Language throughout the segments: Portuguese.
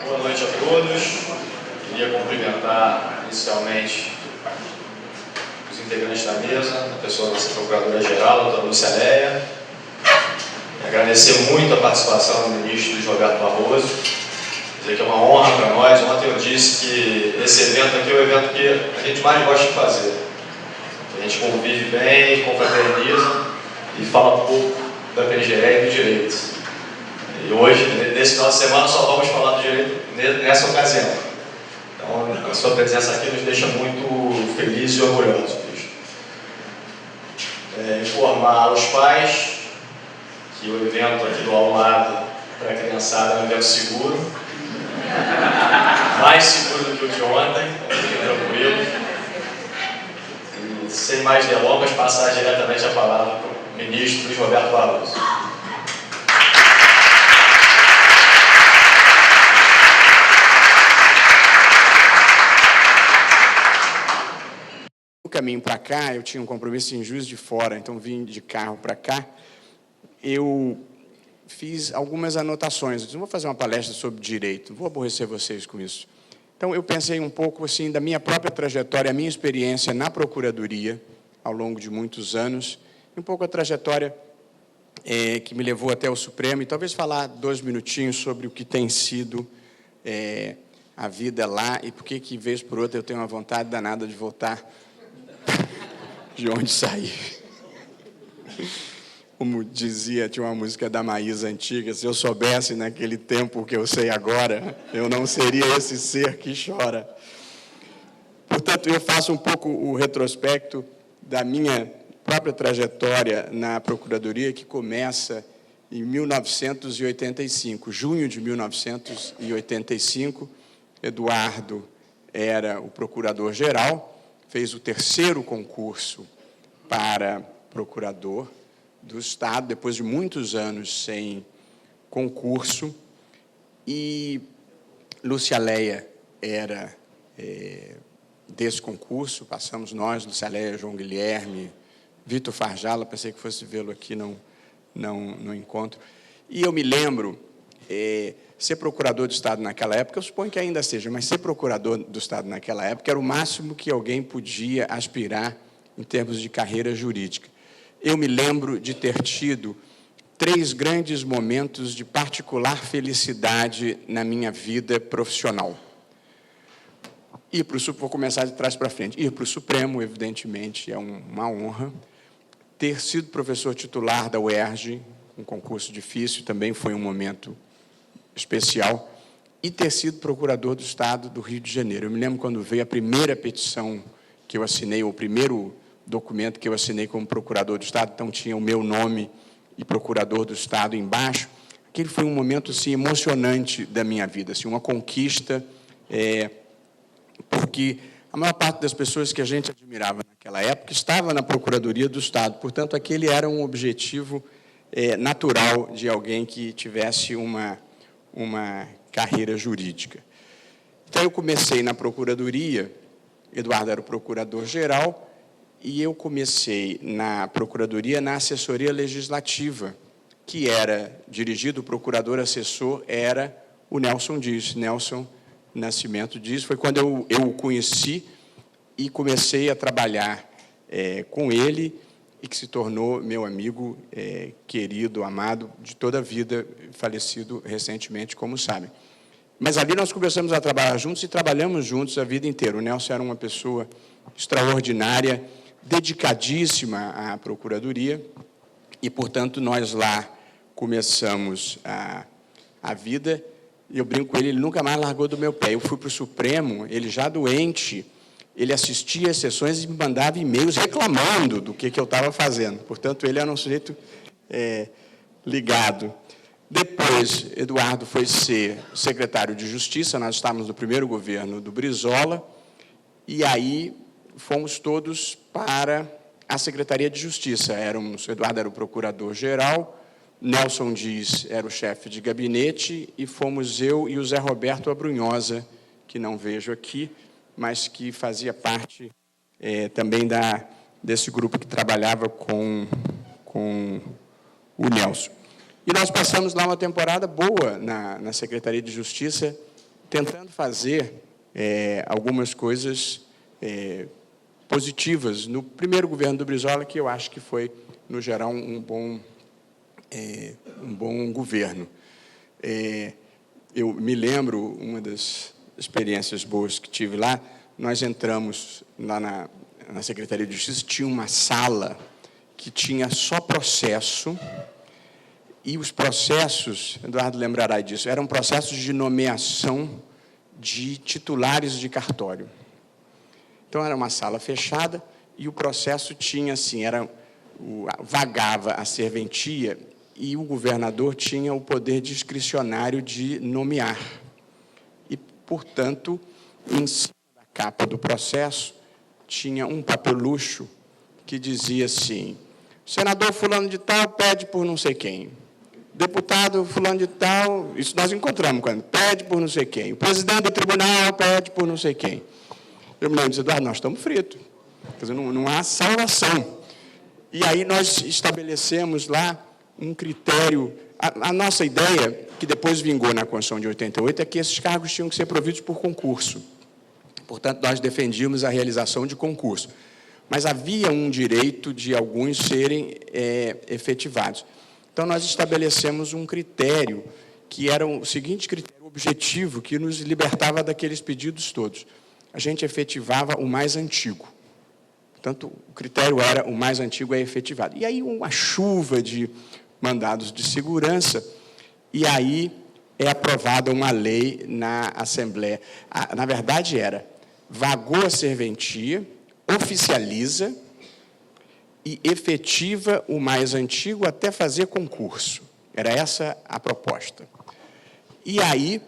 Boa noite a todos. Queria cumprimentar inicialmente os integrantes da mesa, a pessoa da nossa Procuradora-Geral, a doutora Lúcia Leia. Agradecer muito a participação do ministro Luiz Roberto Barroso. Dizer que é uma honra para nós. Ontem eu disse que esse evento aqui é o evento que a gente mais gosta de fazer. A gente convive bem, confraterniza e fala pouco da PGE e do direito. E hoje, nesse final de semana, só vamos falar do direito nessa ocasião. Então, a sua presença aqui nos deixa muito felizes e orgulhosos. Informar aos pais que o evento aqui do ao lado para a criançada é um evento seguro, mais seguro do que o de ontem, fiquem tranquilos. E sem mais delongas, passar diretamente a palavra para o ministro Luiz Roberto Barroso. No caminho para cá, eu tinha um compromisso em Juiz de Fora, então vim de carro para cá. Eu fiz algumas anotações. Eu disse, não vou fazer uma palestra sobre direito, não vou aborrecer vocês com isso. Então, eu pensei um pouco assim da minha própria trajetória, a minha experiência na Procuradoria, ao longo de muitos anos, e um pouco a trajetória que me levou até o Supremo, e talvez falar 2 minutinhos sobre o que tem sido a vida lá, e por que, vez por outra, eu tenho uma vontade danada de voltar de onde saí. Como dizia, tinha uma música da Maísa antiga, se eu soubesse naquele tempo o que eu sei agora, eu não seria esse ser que chora. Portanto, eu faço um pouco o retrospecto da minha própria trajetória na Procuradoria, que começa em 1985, junho de 1985. Eduardo era o procurador-geral, fez o 3º concurso para procurador do Estado, depois de muitos anos sem concurso, e Lúcia Leia era desse concurso, passamos nós, Lúcia Leia, João Guilherme, Vitor Farjala, pensei que fosse vê-lo aqui, não encontro. E eu me lembro, ser procurador do Estado naquela época, eu suponho que ainda seja, mas ser procurador do Estado naquela época era o máximo que alguém podia aspirar em termos de carreira jurídica. Eu me lembro de ter tido 3 grandes momentos de particular felicidade na minha vida profissional. Vou começar de trás para frente. Ir para o Supremo, evidentemente, é uma honra. Ter sido professor titular da UERJ, um concurso difícil, também foi um momento especial, e ter sido procurador do Estado do Rio de Janeiro. Eu me lembro quando veio a primeira petição que eu assinei, o primeiro documento que eu assinei como procurador do Estado, então tinha o meu nome e procurador do Estado embaixo. Aquele foi um momento assim, emocionante da minha vida, assim, uma conquista, porque a maior parte das pessoas que a gente admirava naquela época estava na Procuradoria do Estado, portanto, aquele era um objetivo natural de alguém que tivesse uma carreira jurídica. Então, eu comecei na Procuradoria, Eduardo era o procurador-geral, e eu comecei na Procuradoria, na assessoria legislativa, que era dirigido, o procurador-assessor era o Nelson Dias, Nelson Nascimento Dias. Foi quando eu o conheci e comecei a trabalhar com ele, e que se tornou meu amigo querido, amado, de toda a vida, falecido recentemente, como sabem. Mas ali nós começamos a trabalhar juntos e trabalhamos juntos a vida inteira. O Nelson era uma pessoa extraordinária, dedicadíssima à Procuradoria, e, portanto, nós lá começamos a vida, e eu brinco com ele nunca mais largou do meu pé. Eu fui para o Supremo, ele já doente, ele assistia às sessões e me mandava e-mails reclamando do que eu estava fazendo. Portanto, ele era um sujeito ligado. Depois, Eduardo foi ser secretário de Justiça, nós estávamos no primeiro governo do Brizola, e aí fomos todos para a Secretaria de Justiça. Eduardo era o procurador-geral, Nelson Dias era o chefe de gabinete, e fomos eu e o Zé Roberto Abrunhosa, que não vejo aqui, mas que fazia parte também desse grupo que trabalhava com o Nelson. E nós passamos lá uma temporada boa na Secretaria de Justiça, tentando fazer algumas coisas positivas no primeiro governo do Brizola, que eu acho que foi, no geral, um bom governo. Eu me lembro, uma das experiências boas que tive lá, nós entramos lá na Secretaria de Justiça, tinha uma sala que tinha só processo, e os processos, Eduardo lembrará disso, eram processos de nomeação de titulares de cartório. Então, era uma sala fechada, e o processo tinha, assim, vagava a serventia, e o governador tinha o poder discricionário de nomear. E, portanto, em cima da capa do processo, tinha um papelucho que dizia assim: senador fulano de tal pede por não sei quem. Deputado fulano de tal, isso nós encontramos, pede por não sei quem. O presidente do tribunal pede por não sei quem. Eu me lembro de dizer, Eduardo, nós estamos fritos. Quer dizer, não há salvação. E aí nós estabelecemos lá um critério. A nossa ideia, que depois vingou na Constituição de 88, é que esses cargos tinham que ser providos por concurso. Portanto, nós defendíamos a realização de concurso. Mas havia um direito de alguns serem efetivados. Então, nós estabelecemos um critério, que era o seguinte critério objetivo, que nos libertava daqueles pedidos todos. A gente efetivava o mais antigo. Portanto, o critério era o mais antigo é efetivado. E aí, uma chuva de mandados de segurança, e aí é aprovada uma lei na Assembleia. Na verdade, vagou a serventia, oficializa e efetiva o mais antigo até fazer concurso. Era essa a proposta. E aí,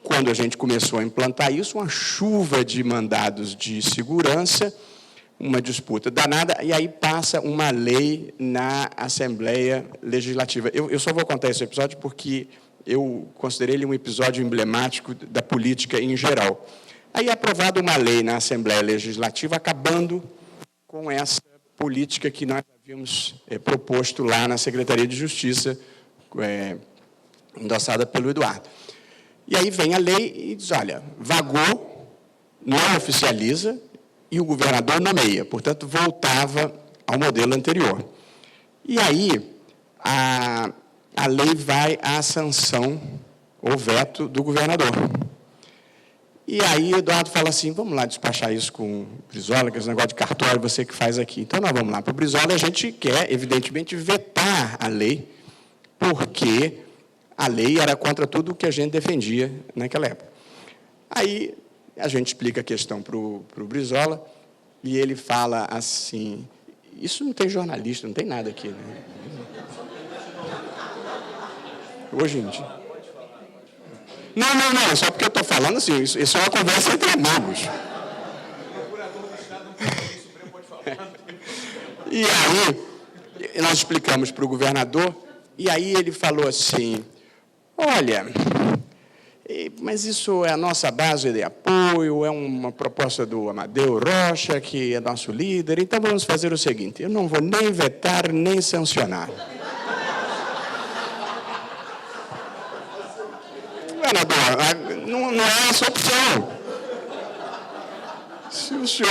quando a gente começou a implantar isso, uma chuva de mandados de segurança, uma disputa danada, e aí passa uma lei na Assembleia Legislativa. Eu só vou contar esse episódio porque eu considerei ele um episódio emblemático da política em geral. Aí é aprovada uma lei na Assembleia Legislativa, acabando com essa política que nós havíamos proposto lá na Secretaria de Justiça, endossada pelo Eduardo. E aí vem a lei e diz, olha, vagou, não oficializa, e o governador nomeia. Portanto, voltava ao modelo anterior. E aí, a lei vai à sanção ou veto do governador. E aí, Eduardo fala assim, vamos lá despachar isso com o Brizola, que esse negócio de cartório você que faz aqui. Então, nós vamos lá para o Brizola, a gente quer, evidentemente, vetar a lei, porque a lei era contra tudo o que a gente defendia naquela época. Aí, a gente explica a questão para o Brizola, e ele fala assim, isso não tem jornalista, não tem nada aqui, né? Hoje em dia. Não, só porque eu estou falando assim, isso é uma conversa entre amigos. E aí, nós explicamos para o governador, e aí ele falou assim, olha, mas isso é a nossa base de apoio, é uma proposta do Amadeu Rocha, que é nosso líder, então vamos fazer o seguinte, eu não vou nem vetar, nem sancionar. Governador, não é essa opção. Se o senhor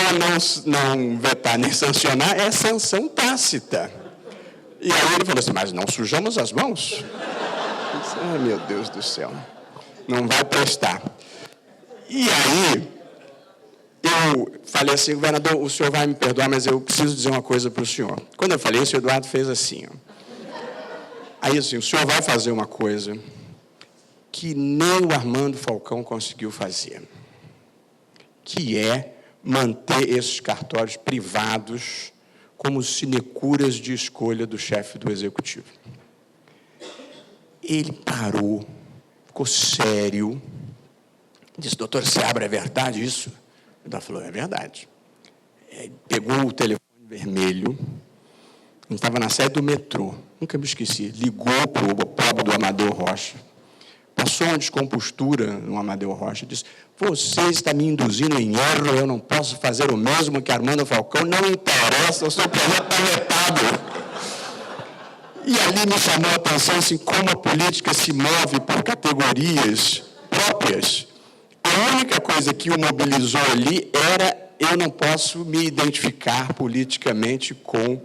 não vetar nem sancionar, é sanção tácita. E aí ele falou assim, mas não sujamos as mãos? Ai, meu Deus do céu. Não vai prestar. E aí, eu falei assim, governador, o senhor vai me perdoar, mas eu preciso dizer uma coisa para o senhor. Quando eu falei isso, o Eduardo fez assim. Aí, assim, o senhor vai fazer uma coisa que nem o Armando Falcão conseguiu fazer, que é manter esses cartórios privados como sinecuras de escolha do chefe do Executivo. Ele parou, ficou sério, disse, doutor Seabra, é verdade isso? Ele falou, é verdade. Pegou o telefone vermelho, estava na sede do metrô, nunca me esqueci, ligou para o pobre do Amadeu Rocha, passou uma descompostura no Amadeu Rocha, disse, você está me induzindo em erro, eu não posso fazer o mesmo que Armando Falcão, não interessa, o seu projeto está vetado. E ali me chamou a atenção assim, como a política se move por categorias próprias. única coisa que o mobilizou ali era: eu não posso me identificar politicamente com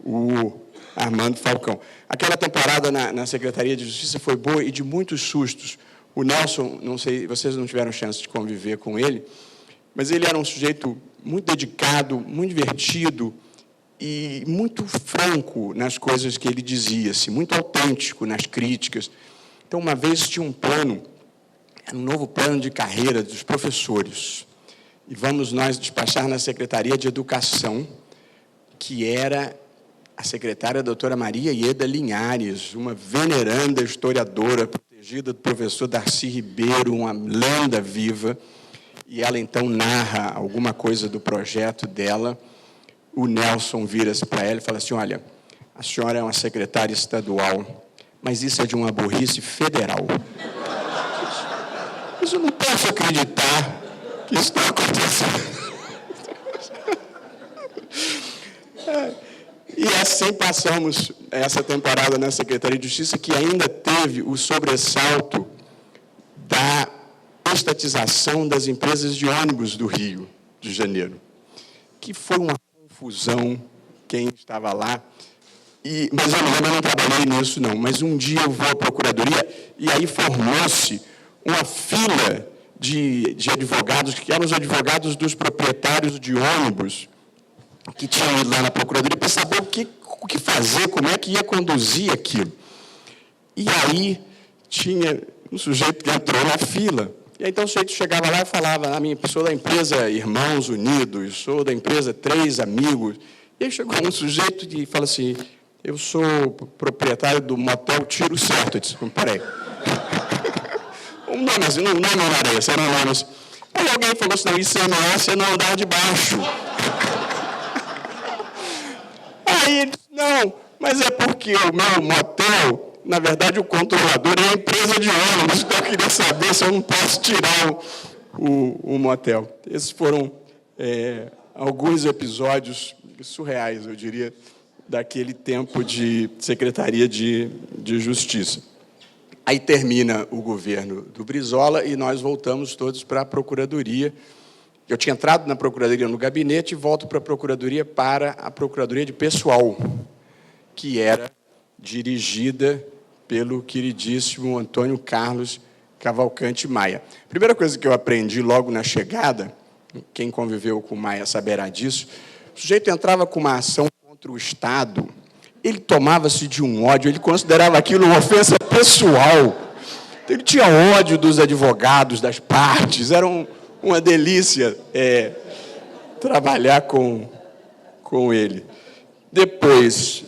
o Armando Falcão. Aquela temporada na Secretaria de Justiça foi boa e de muitos sustos. O Nelson, não sei, vocês não tiveram chance de conviver com ele, mas ele era um sujeito muito dedicado, muito divertido e muito franco nas coisas que ele dizia, assim, muito autêntico nas críticas. Então, uma vez tinha um plano, era um novo plano de carreira dos professores, e vamos nós despachar na Secretaria de Educação, que era a secretária a doutora Maria Ieda Linhares, uma veneranda historiadora, protegida do professor Darcy Ribeiro, uma lenda viva, e ela, então, narra alguma coisa do projeto dela. O Nelson vira-se para ela e fala assim: olha, a senhora é uma secretária estadual, mas isso é de uma burrice federal. Mas eu não posso acreditar que isso está acontecendo. E assim passamos essa temporada na Secretaria de Justiça, que ainda teve o sobressalto da estatização das empresas de ônibus do Rio de Janeiro, que foi uma confusão, quem estava lá. Mas eu não trabalhei nisso, não. Mas um dia eu vou à Procuradoria e aí formou-se uma fila de advogados, que eram os advogados dos proprietários de ônibus, que tinham ido lá na Procuradoria para saber o que fazer, como é que ia conduzir aquilo. E aí tinha um sujeito que entrou na fila. E aí, então, o sujeito chegava lá e falava: sou da empresa Irmãos Unidos, sou da empresa Três Amigos. E aí chegou um sujeito e fala assim: eu sou proprietário do motel Tiro Certo. Eu disse: peraí. O nome não era esse, era um nome assim. Aí alguém falou assim: não, ICMS é no andar de baixo. Aí ele disse: não, mas é porque o meu motel, na verdade, o controlador é a empresa de ônibus, então eu queria saber se eu não posso tirar o motel. Esses foram alguns episódios surreais, eu diria, daquele tempo de Secretaria de Justiça. Aí termina o governo do Brizola e nós voltamos todos para a Procuradoria. Eu tinha entrado na Procuradoria no gabinete e volto para a Procuradoria de Pessoal, que era dirigida pelo queridíssimo Antônio Carlos Cavalcante Maia. A primeira coisa que eu aprendi logo na chegada, quem conviveu com o Maia saberá disso, o sujeito entrava com uma ação contra o Estado, ele tomava-se de um ódio, ele considerava aquilo uma ofensa pessoal. Ele tinha ódio dos advogados, das partes, era uma delícia trabalhar com ele. Depois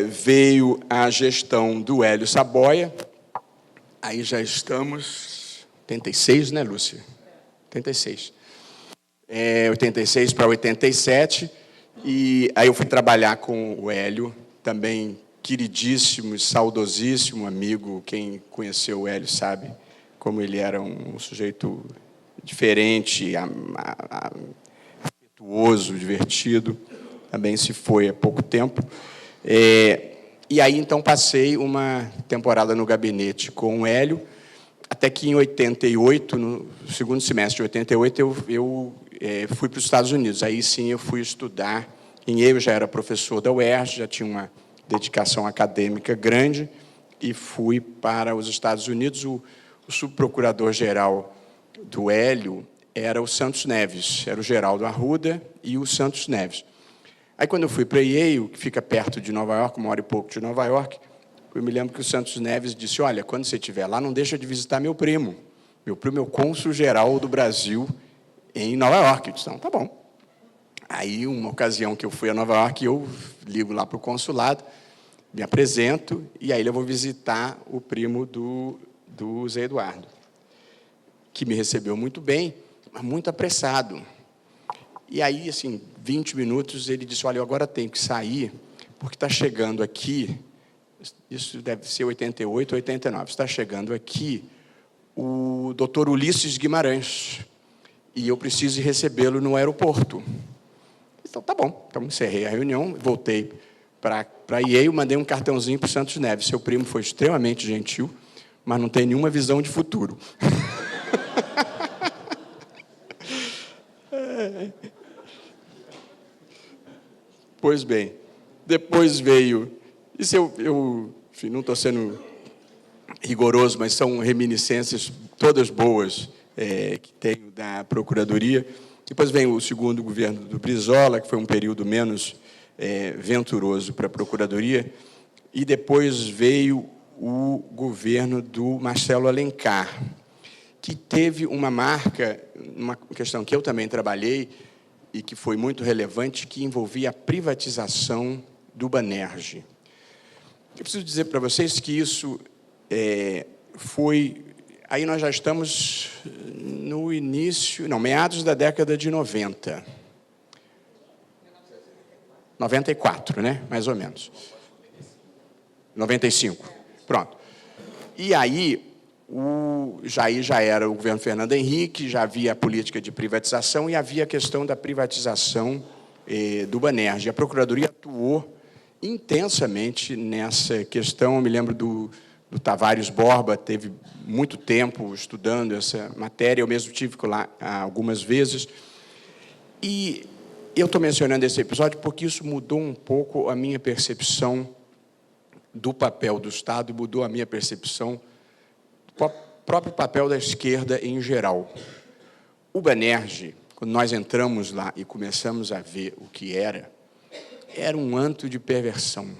veio a gestão do Hélio Saboia, aí já estamos... 86, né, Lúcia? 86. 86 para 87, e aí eu fui trabalhar com o Hélio, também queridíssimo e saudosíssimo amigo. Quem conheceu o Hélio sabe como ele era um sujeito diferente, afetuoso, divertido. Também se foi há pouco tempo. E aí, então, passei uma temporada no gabinete com o Hélio, até que em 88, no segundo semestre de 88, eu fui para os Estados Unidos. Aí, sim, eu fui estudar em Yale, já era professor da UERJ, já tinha uma dedicação acadêmica grande, e fui para os Estados Unidos. O subprocurador-geral do Hélio era o Santos Neves, era o Geraldo Arruda e o Santos Neves. Aí, quando eu fui para Yale, que fica perto de Nova York, 1 hora e pouco de Nova York, eu me lembro que o Santos Neves disse: olha, quando você estiver lá, não deixa de visitar meu primo. Meu primo é o cônsul-geral do Brasil em Nova York. Eu disse: não, tá bom. Aí, uma ocasião que eu fui a Nova York, eu ligo lá para o consulado, me apresento, e aí eu vou visitar o primo do Zé Eduardo, que me recebeu muito bem, mas muito apressado. E aí, assim, 20 minutos, ele disse: olha, eu agora tenho que sair, porque está chegando aqui, isso deve ser 88, 89, está chegando aqui o doutor Ulisses Guimarães, e eu preciso recebê-lo no aeroporto. Então, tá bom. Então, encerrei a reunião, voltei para Yale, mandei um cartãozinho para o Santos Neves. Seu primo foi extremamente gentil, mas não tem nenhuma visão de futuro. Pois bem, depois veio... Isso eu enfim, não estou sendo rigoroso, mas são reminiscências todas boas que tenho da Procuradoria. Depois vem o segundo governo do Brizola, que foi um período menos venturoso para a Procuradoria, e depois veio o governo do Marcelo Alencar, que teve uma marca, uma questão que eu também trabalhei e que foi muito relevante, que envolvia a privatização do Banerj. Eu preciso dizer para vocês que isso foi... Aí nós já estamos no início... Não, meados da década de 90. 94, né? Mais ou menos. 95. Pronto. E aí, já era o governo Fernando Henrique, já havia a política de privatização e havia a questão da privatização do Banerj. A Procuradoria atuou intensamente nessa questão. Eu me lembro do Tavares Borba, teve muito tempo estudando essa matéria, eu mesmo tive lá algumas vezes. E eu estou mencionando esse episódio porque isso mudou um pouco a minha percepção do papel do Estado, mudou a minha percepção do próprio papel da esquerda em geral. O Banerj, quando nós entramos lá e começamos a ver o que era um antro de perversão,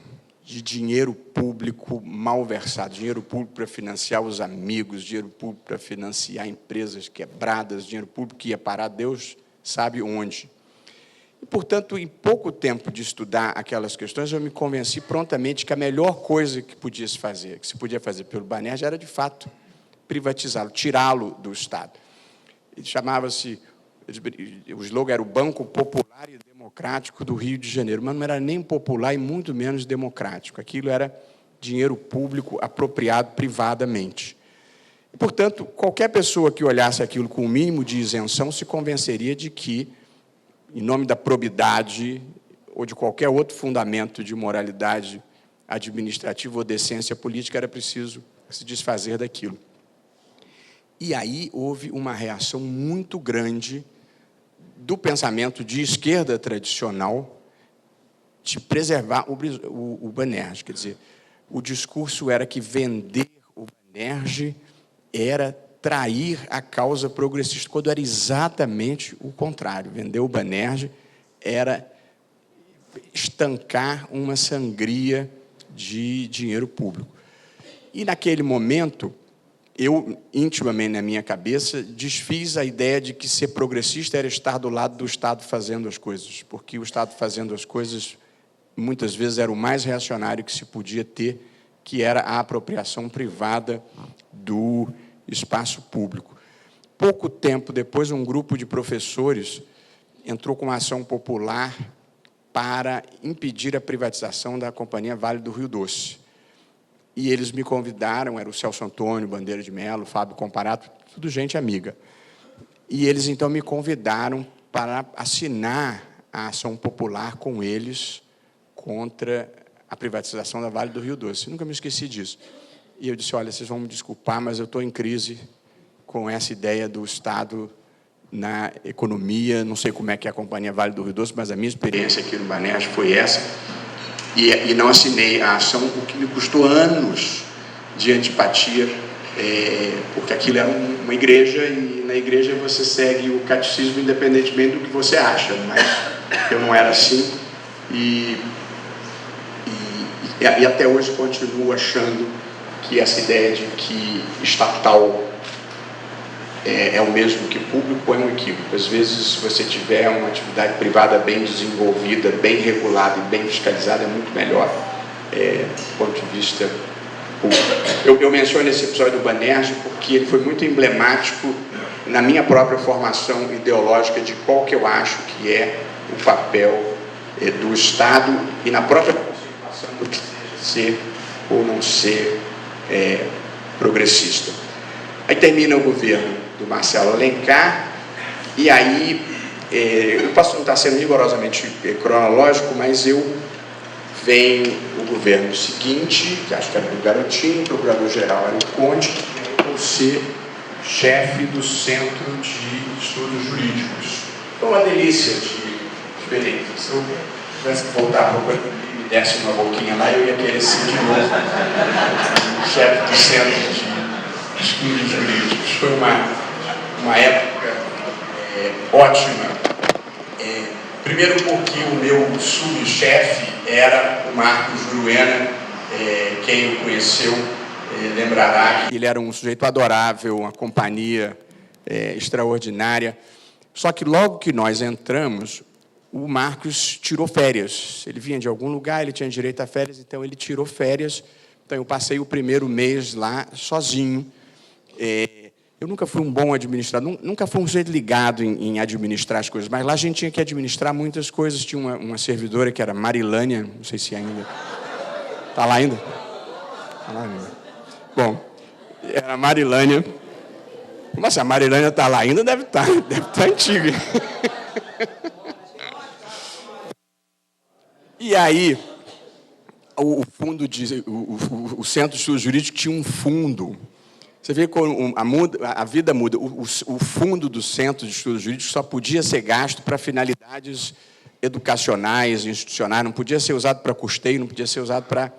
de dinheiro público mal versado, dinheiro público para financiar os amigos, dinheiro público para financiar empresas quebradas, dinheiro público que ia parar Deus sabe onde. E, portanto, em pouco tempo de estudar aquelas questões, eu me convenci prontamente que a melhor coisa que se podia fazer pelo Banerj era, de fato, privatizá-lo, tirá-lo do Estado. Ele chamava-se, o slogan era o Banco Popular e Democrático do Rio de Janeiro, mas não era nem popular e muito menos democrático. Aquilo era dinheiro público apropriado privadamente. E, portanto, qualquer pessoa que olhasse aquilo com o mínimo de isenção se convenceria de que, em nome da probidade ou de qualquer outro fundamento de moralidade administrativa ou decência política, era preciso se desfazer daquilo. E aí houve uma reação muito grande do pensamento de esquerda tradicional de preservar o Banerj. Quer dizer, o discurso era que vender o Banerj era trair a causa progressista, quando era exatamente o contrário. Vender o Banerj era estancar uma sangria de dinheiro público. E, naquele momento, eu, intimamente na minha cabeça, desfiz a ideia de que ser progressista era estar do lado do Estado fazendo as coisas, porque o Estado fazendo as coisas, muitas vezes, era o mais reacionário que se podia ter, que era a apropriação privada do espaço público. Pouco tempo depois, um grupo de professores entrou com uma ação popular para impedir a privatização da Companhia Vale do Rio Doce. E eles me convidaram, era o Celso Antônio, Bandeira de Melo, Fábio Comparato, tudo gente amiga. E eles, então, me convidaram para assinar a ação popular com eles contra a privatização da Vale do Rio Doce. Nunca me esqueci disso. E eu disse, olha, vocês vão me desculpar, mas eu estou em crise com essa ideia do Estado na economia. Não sei como é que é a Companhia Vale do Rio Doce, mas a minha experiência aqui no Banerj foi essa. E não assinei a ação, o que me custou anos de antipatia, porque aquilo era uma igreja, e na igreja você segue o catecismo independentemente do que você acha, mas eu não era assim. E até hoje continuo achando que essa ideia de que estatal é o mesmo que público é um equívoco. Às vezes, se você tiver uma atividade privada bem desenvolvida, bem regulada e bem fiscalizada, é muito melhor do ponto de vista público. Eu menciono esse episódio do Banerj porque ele foi muito emblemático na minha própria formação ideológica de qual que eu acho que é o papel do Estado e na própria conceituação do que ser ou não ser progressista. Aí termina o governo do Marcelo Alencar, e aí, eu posso não estar sendo rigorosamente cronológico, mas venho o governo seguinte, que acho que era do Garotinho, o procurador-geral era o Conde, e eu vou ser chefe do Centro de Estudos Jurídicos. Foi uma delícia de experiência. tivesse que voltar para o banco e me desse uma boquinha lá, eu ia querer ser de novo o chefe do Centro de Estudos Jurídicos. Foi uma época ótima. Primeiro porque o meu subchefe era o Marcos Juruena, quem o conheceu lembrará que ele era um sujeito adorável, uma companhia extraordinária. Só que logo que nós entramos, o Marcos tirou férias. Ele vinha de algum lugar, ele tinha direito a férias, então ele tirou férias. Então eu passei o primeiro mês lá sozinho. Eu nunca fui um bom administrador, nunca fui um sujeito ligado em administrar as coisas, mas lá a gente tinha que administrar muitas coisas. Tinha uma servidora que era Marilânia, não sei se ainda... Está lá ainda? Está lá ainda. Bom, era a Marilânia. Como assim? A Marilânia está lá ainda? Deve estar antiga. E aí, o Centro de Estudos Jurídicos tinha um fundo. Você vê que a vida muda. O fundo do Centro de Estudos Jurídicos só podia ser gasto para finalidades educacionais, institucionais, não podia ser usado para custeio, não podia ser usado para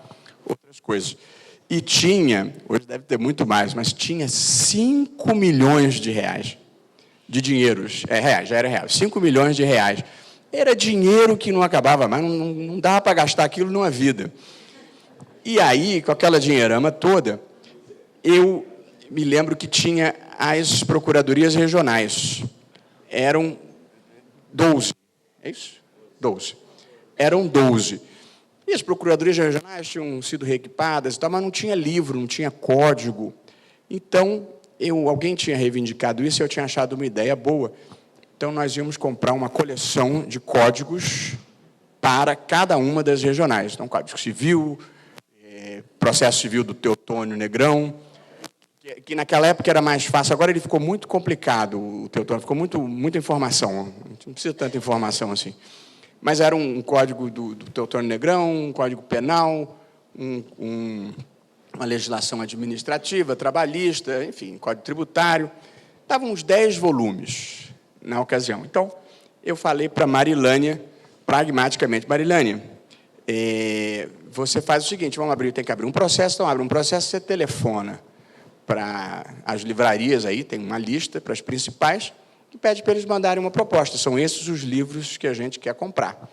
outras coisas. E tinha, hoje deve ter muito mais, mas tinha 5 milhões de reais de dinheiros, reais, já era real, 5 milhões de reais. Era dinheiro que não acabava mais, não dava para gastar aquilo numa vida. E aí, com aquela dinheirama toda, eu me lembro que tinha as procuradorias regionais. Eram 12. É isso? 12. Eram 12. E as procuradorias regionais tinham sido reequipadas e tal, mas não tinha livro, não tinha código. Então, alguém tinha reivindicado isso e eu tinha achado uma ideia boa. Então, nós íamos comprar uma coleção de códigos para cada uma das regionais. Então, Código Civil, Processo Civil do Teotônio Negrão, que naquela época era mais fácil. Agora ele ficou muito complicado, o Teotônio, ficou muita informação. Não precisa tanta informação assim. Mas era um código do Teotônio Negrão, um código penal, uma legislação administrativa, trabalhista, enfim, código tributário. Estavam uns 10 volumes na ocasião. Então, eu falei para Marilânia, pragmaticamente, Marilânia, você faz o seguinte, tem que abrir um processo, então abre um processo, você telefona para as livrarias, aí tem uma lista para as principais, e pede para eles mandarem uma proposta. São esses os livros que a gente quer comprar.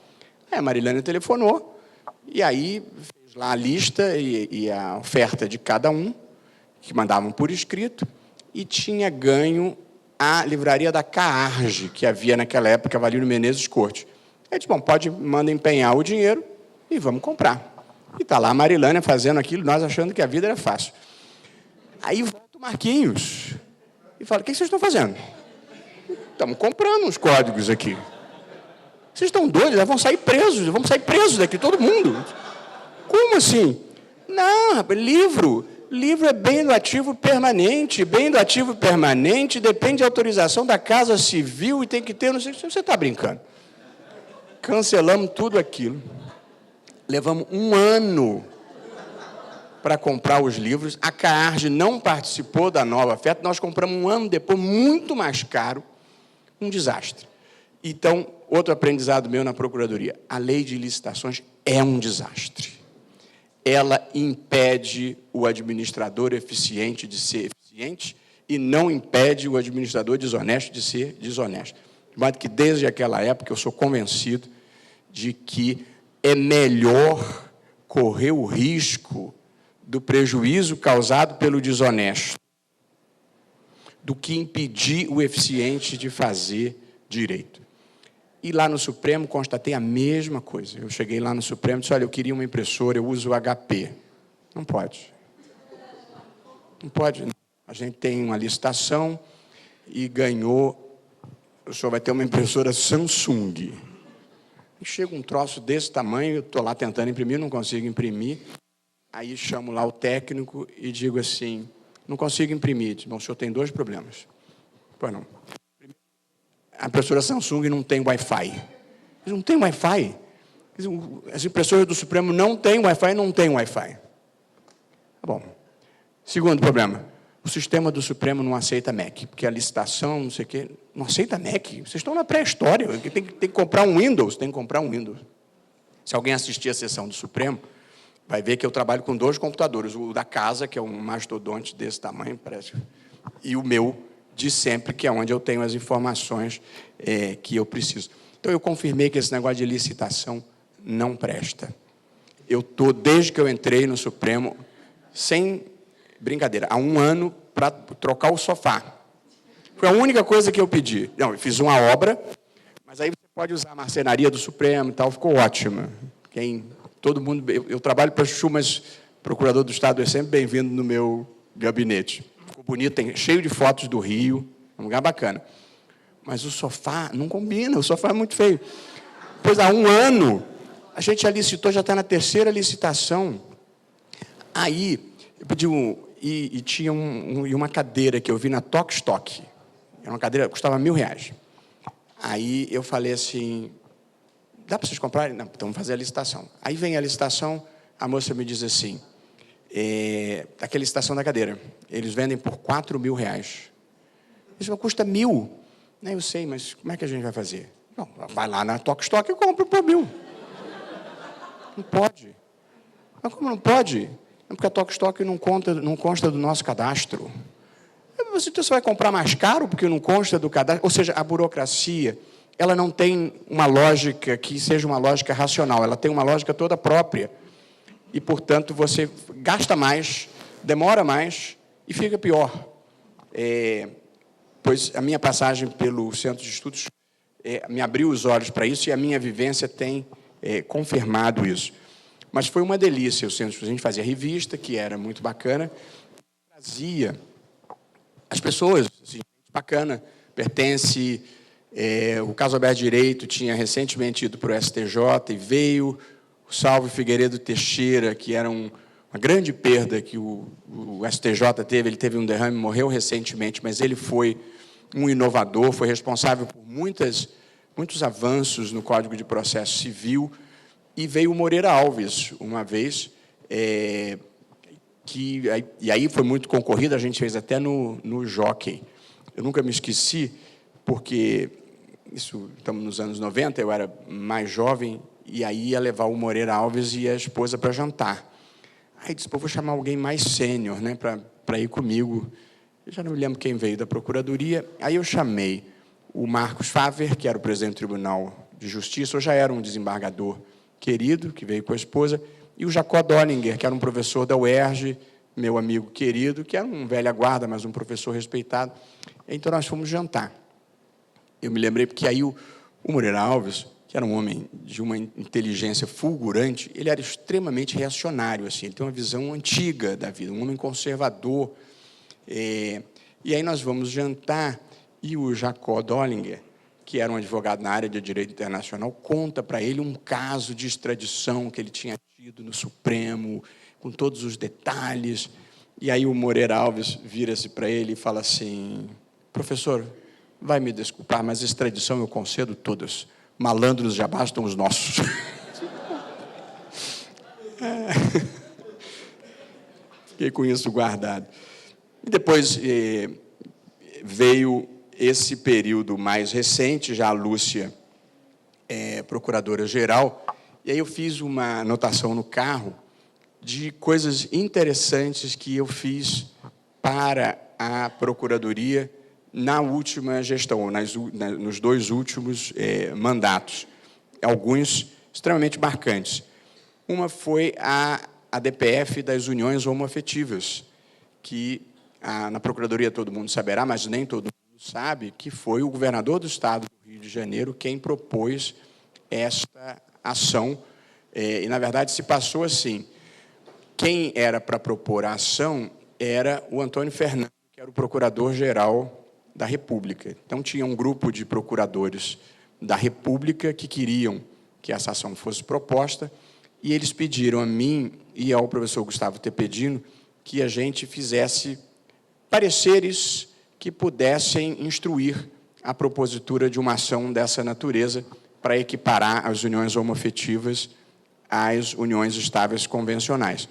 A Marilânia telefonou, e aí fez lá a lista e a oferta de cada um, que mandavam por escrito, e tinha ganho a livraria da CAARGE, que havia naquela época, Avalino Menezes Cortes. Ele disse, bom, manda empenhar o dinheiro e vamos comprar. E está lá a Marilânia fazendo aquilo, nós achando que a vida era fácil. Aí volta o Marquinhos e fala, o que vocês estão fazendo? Estamos comprando uns códigos aqui. Vocês estão doidos? Vamos sair presos daqui, todo mundo. Como assim? Não, rapaz, livro é bem do ativo permanente. Bem do ativo permanente depende de autorização da Casa Civil e tem que ter, não sei se você está brincando. Cancelamos tudo aquilo. Levamos 1 ano para comprar os livros. A CAARGE não participou da nova oferta. Nós compramos 1 ano depois, muito mais caro. Um desastre. Então, outro aprendizado meu na Procuradoria. A lei de licitações é um desastre. Ela impede o administrador eficiente de ser eficiente e não impede o administrador desonesto de ser desonesto. De modo que, desde aquela época, eu sou convencido de que é melhor correr o risco do prejuízo causado pelo desonesto do que impedir o eficiente de fazer direito. E lá no Supremo constatei a mesma coisa. Eu cheguei lá no Supremo e disse, olha, eu queria uma impressora, eu uso o HP. Não pode. Não pode. A gente tem uma licitação e ganhou, o senhor vai ter uma impressora Samsung. E chega um troço desse tamanho, eu estou lá tentando imprimir, não consigo imprimir. Aí chamo lá o técnico e digo assim, não consigo imprimir. Bom, o senhor tem 2 problemas. Pois não. A impressora Samsung não tem Wi-Fi. Não tem Wi-Fi? As impressoras do Supremo não têm Wi-Fi, não tem Wi-Fi. Bom. Segundo problema, o sistema do Supremo não aceita Mac, porque a licitação, não sei o quê, não aceita Mac. Vocês estão na pré-história, tem que comprar um Windows, tem que comprar um Windows. Se alguém assistir a sessão do Supremo, vai ver que eu trabalho com 2 computadores, o da casa, que é um mastodonte desse tamanho, parece, e o meu de sempre, que é onde eu tenho as informações que eu preciso. Então, eu confirmei que esse negócio de licitação não presta. Eu estou, desde que eu entrei no Supremo, sem brincadeira, há 1 ano para trocar o sofá. Foi a única coisa que eu pedi. Não, eu fiz uma obra, mas aí você pode usar a marcenaria do Supremo e tal, ficou ótima. Todo mundo, eu trabalho para Chuchu, mas o procurador do Estado é sempre bem-vindo no meu gabinete. Ficou bonito, tem cheio de fotos do Rio, um lugar bacana. Mas o sofá não combina, o sofá é muito feio. Pois há 1 ano, a gente já licitou, já está na 3ª licitação. Aí, eu pedi e tinha uma cadeira que eu vi na Tok Stock. Era uma cadeira que custava R$1.000. Aí eu falei assim, dá para vocês comprarem? Não, então vamos fazer a licitação. Aí vem a licitação, a moça me diz assim, aquela licitação da cadeira, eles vendem por R$4.000. Isso custa 1.000. Eu sei, mas como é que a gente vai fazer? Não, vai lá na Tok Stock e compra por 1.000. Não pode. Mas como não pode? É porque a Tok Stock não consta do nosso cadastro. Você vai comprar mais caro porque não consta do cadastro? Ou seja, a burocracia, ela não tem uma lógica que seja uma lógica racional, ela tem uma lógica toda própria. E, portanto, você gasta mais, demora mais e fica pior. Pois a minha passagem pelo Centro de Estudos me abriu os olhos para isso e a minha vivência tem confirmado isso. Mas foi uma delícia o Centro de Estudos. A gente fazia revista, que era muito bacana, trazia as pessoas, assim, bacana, pertence... o caso Aberto de Direito tinha recentemente ido para o STJ e veio o Salvo Figueiredo Teixeira, que era uma grande perda que o STJ teve. Ele teve um derrame, morreu recentemente, mas ele foi um inovador, foi responsável por muitos avanços no Código de Processo Civil. E veio o Moreira Alves, uma vez, e aí foi muito concorrido, a gente fez até no Jockey. Eu nunca me esqueci, porque estamos nos anos 90, eu era mais jovem, e aí ia levar o Moreira Alves e a esposa para jantar. Aí disse, vou chamar alguém mais sênior, né, para ir comigo. Eu já não me lembro quem veio da Procuradoria. Aí eu chamei o Marcos Faver, que era o presidente do Tribunal de Justiça, eu já era um desembargador querido, que veio com a esposa, e o Jacó Dollinger, que era um professor da UERJ, meu amigo querido, que era um velha guarda, mas um professor respeitado. Então, nós fomos jantar. Eu me lembrei, porque aí o Moreira Alves, que era um homem de uma inteligência fulgurante, ele era extremamente reacionário, assim, ele tem uma visão antiga da vida, um homem conservador. E aí nós vamos jantar, e o Jacó Dollinger, que era um advogado na área de direito internacional, conta para ele um caso de extradição que ele tinha tido no Supremo, com todos os detalhes. E aí o Moreira Alves vira-se para ele e fala assim, professor, vai me desculpar, mas extradição eu concedo todas. Malandros já bastam os nossos. Fiquei com isso guardado. E depois veio esse período mais recente, já a Lúcia procuradora-geral, e aí eu fiz uma anotação no carro de coisas interessantes que eu fiz para a Procuradoria na última gestão, nos 2 últimos mandatos, alguns extremamente marcantes. Uma foi a DPF das uniões homoafetivas, que na Procuradoria todo mundo saberá, mas nem todo mundo sabe, que foi o governador do Estado do Rio de Janeiro quem propôs esta ação. E, na verdade, se passou assim. Quem era para propor a ação era o Antônio Fernando, que era o Procurador-Geral da República. Então, tinha um grupo de procuradores da República que queriam que essa ação fosse proposta, e eles pediram a mim e ao professor Gustavo Tepedino que a gente fizesse pareceres que pudessem instruir a propositura de uma ação dessa natureza para equiparar as uniões homoafetivas às uniões estáveis convencionais.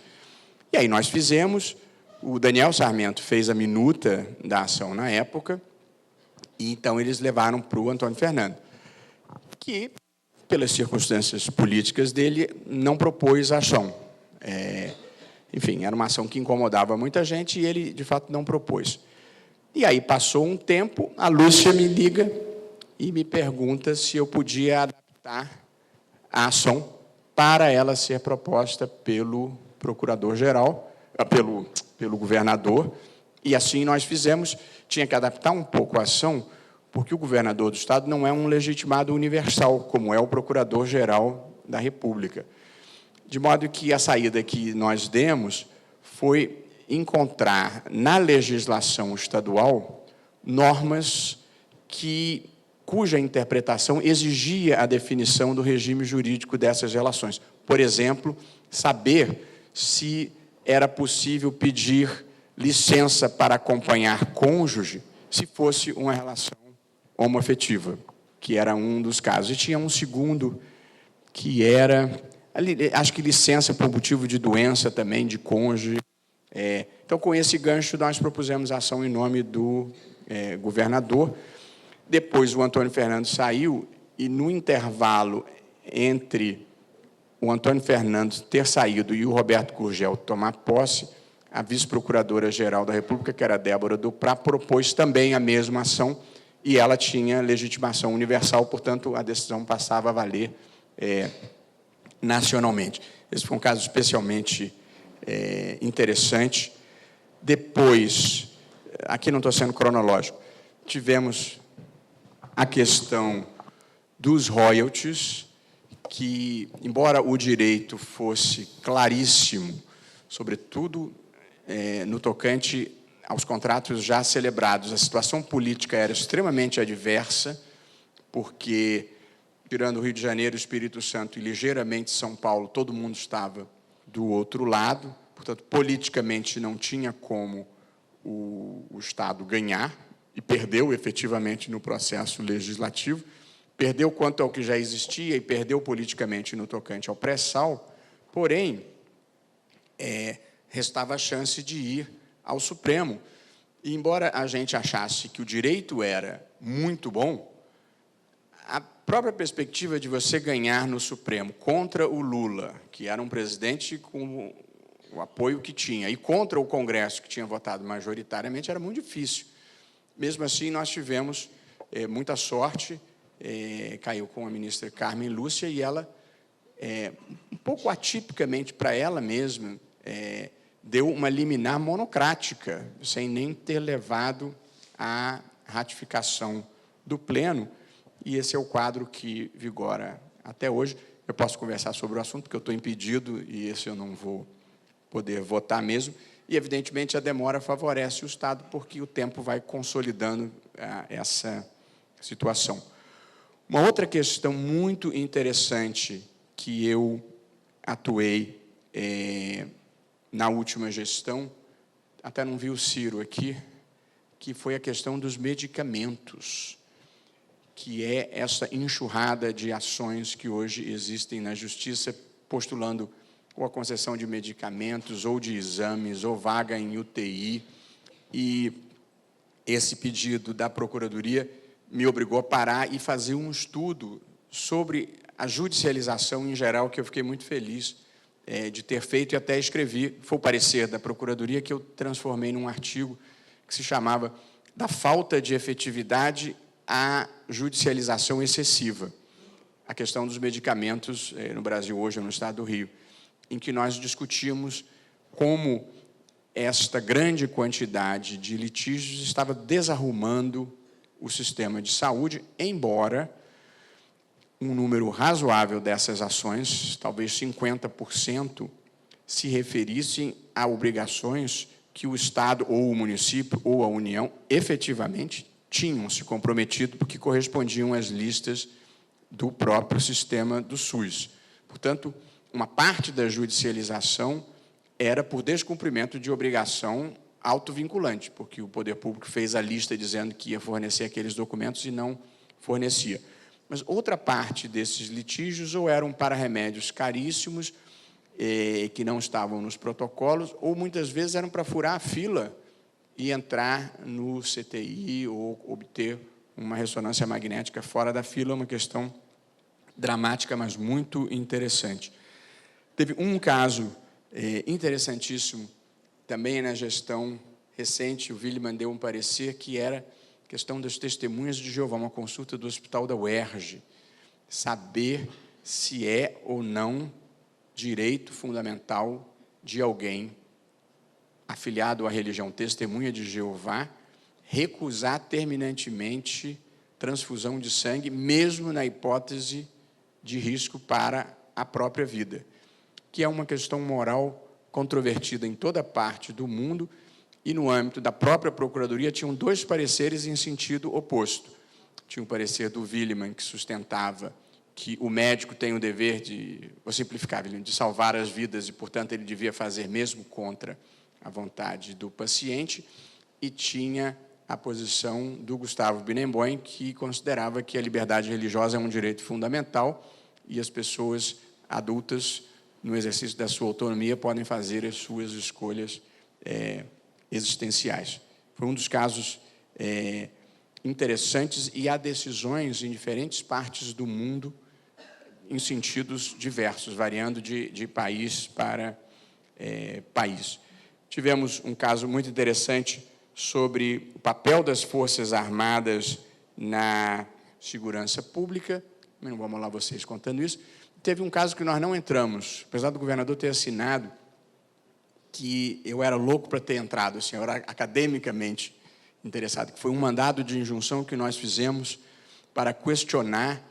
E aí nós fizemos, o Daniel Sarmento fez a minuta da ação na época, e então eles levaram para o Antônio Fernando, que pelas circunstâncias políticas dele, não propôs a ação. Enfim, era uma ação que incomodava muita gente e ele, de fato, não propôs. E aí passou um tempo, a Lúcia me liga e me pergunta se eu podia adaptar a ação para ela ser proposta pelo procurador-geral, pelo governador, e assim nós fizemos. Tinha que adaptar um pouco a ação, porque o governador do Estado não é um legitimado universal, como é o procurador-geral da República. De modo que a saída que nós demos foi encontrar na legislação estadual normas cuja interpretação exigia a definição do regime jurídico dessas relações. Por exemplo, saber se era possível pedir licença para acompanhar cônjuge se fosse uma relação homoafetiva, que era um dos casos. E tinha um segundo, que era, acho que licença por motivo de doença também, de cônjuge. Então, com esse gancho, nós propusemos a ação em nome do governador. Depois, o Antônio Fernando saiu, e no intervalo entre o Antônio Fernando ter saído e o Roberto Gurgel tomar posse, a vice-procuradora-geral da República, que era a Débora Duprá, propôs também a mesma ação, e ela tinha legitimação universal, portanto, a decisão passava a valer nacionalmente. Esse foi um caso especialmente interessante. Depois, aqui não estou sendo cronológico, tivemos a questão dos royalties, que, embora o direito fosse claríssimo, sobretudo no tocante aos contratos já celebrados, a situação política era extremamente adversa, porque, tirando o Rio de Janeiro, o Espírito Santo e ligeiramente São Paulo, todo mundo estava do outro lado, portanto, politicamente não tinha como o Estado ganhar, e perdeu efetivamente no processo legislativo, perdeu quanto ao que já existia e perdeu politicamente no tocante ao pré-sal, porém, restava a chance de ir ao Supremo. E, embora a gente achasse que o direito era muito bom, a própria perspectiva de você ganhar no Supremo contra o Lula, que era um presidente com o apoio que tinha, e contra o Congresso, que tinha votado majoritariamente, era muito difícil. Mesmo assim, nós tivemos muita sorte, caiu com a ministra Carmen Lúcia, e ela, um pouco atipicamente para ela mesma, deu uma liminar monocrática, sem nem ter levado à ratificação do Pleno, e esse é o quadro que vigora até hoje. Eu posso conversar sobre o assunto, porque eu estou impedido, e esse eu não vou poder votar mesmo, e, evidentemente, a demora favorece o Estado, porque o tempo vai consolidando essa situação. Uma outra questão muito interessante que eu atuei na última gestão, até não vi o Ciro aqui, que foi a questão dos medicamentos, que é essa enxurrada de ações que hoje existem na Justiça, postulando ou a concessão de medicamentos, ou de exames, ou vaga em UTI, e esse pedido da Procuradoria me obrigou a parar e fazer um estudo sobre a judicialização em geral, que eu fiquei muito feliz de ter feito, e até escrevi, foi o parecer da Procuradoria, que eu transformei num artigo que se chamava "Da falta de efetividade à judicialização excessiva", a questão dos medicamentos no Brasil hoje, no Estado do Rio, em que nós discutimos como esta grande quantidade de litígios estava desarrumando o sistema de saúde, embora um número razoável dessas ações, talvez 50%, se referissem a obrigações que o Estado, ou o município, ou a União, efetivamente tinham se comprometido, porque correspondiam às listas do próprio sistema do SUS. Portanto, uma parte da judicialização era por descumprimento de obrigação autovinculante, porque o poder público fez a lista dizendo que ia fornecer aqueles documentos e não fornecia. Mas outra parte desses litígios ou eram para remédios caríssimos, que não estavam nos protocolos, ou muitas vezes eram para furar a fila e entrar no CTI ou obter uma ressonância magnética fora da fila, uma questão dramática, mas muito interessante. Teve um caso interessantíssimo, também na gestão recente, o Willeman deu um parecer que era a questão das testemunhas de Jeová, uma consulta do Hospital da UERJ, saber se é ou não direito fundamental de alguém afiliado à religião testemunha de Jeová recusar terminantemente transfusão de sangue, mesmo na hipótese de risco para a própria vida, que é uma questão moral controvertida em toda parte do mundo, e no âmbito da própria Procuradoria tinham dois pareceres em sentido oposto. Tinha um parecer do Willeman, que sustentava que o médico tem o dever de, vou simplificar, de salvar as vidas, e, portanto, ele devia fazer mesmo contra a vontade do paciente, e tinha a posição do Gustavo Binemboim, que considerava que a liberdade religiosa é um direito fundamental e as pessoas adultas, no exercício da sua autonomia, podem fazer as suas escolhas existenciais. Foi um dos casos interessantes, e há decisões em diferentes partes do mundo em sentidos diversos, variando de país para país. Tivemos um caso muito interessante sobre o papel das Forças Armadas na segurança pública, mas não vamos lá vocês contando isso. Teve um caso que nós não entramos, apesar do governador ter assinado, que eu era louco para ter entrado, assim, eu era academicamente interessado, que foi um mandado de injunção que nós fizemos para questionar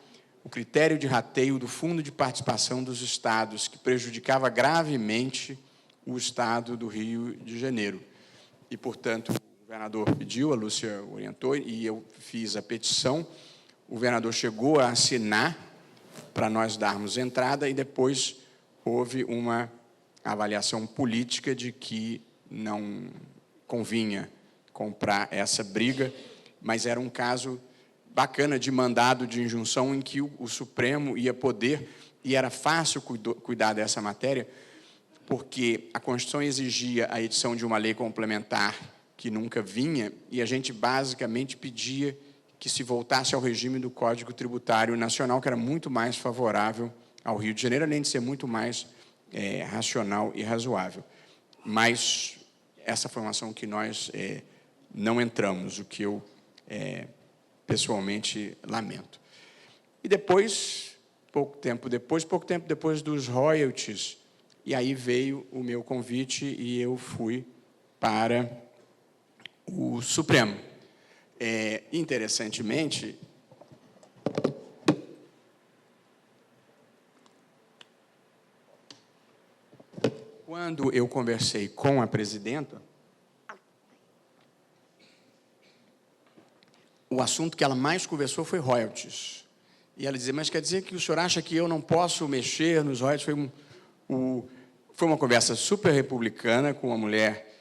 o critério de rateio do Fundo de Participação dos Estados, que prejudicava gravemente o Estado do Rio de Janeiro. E, portanto, o governador pediu, a Lúcia orientou, e eu fiz a petição. O governador chegou a assinar para nós darmos entrada, e depois houve uma avaliação política de que não convinha comprar essa briga, mas era um caso bacana de mandado de injunção em que o Supremo ia poder, e era fácil cuidar dessa matéria, porque a Constituição exigia a edição de uma lei complementar que nunca vinha, e a gente basicamente pedia que se voltasse ao regime do Código Tributário Nacional, que era muito mais favorável ao Rio de Janeiro, além de ser muito mais racional e razoável. Mas essa foi uma ação que nós não entramos, o que eu pessoalmente lamento. E depois, pouco tempo depois dos royalties, e aí veio o meu convite e eu fui para o Supremo. Interessantemente, quando eu conversei com a presidenta, o assunto que ela mais conversou foi royalties. E ela dizia, mas quer dizer que o senhor acha que eu não posso mexer nos royalties? Foi uma conversa super republicana, com uma mulher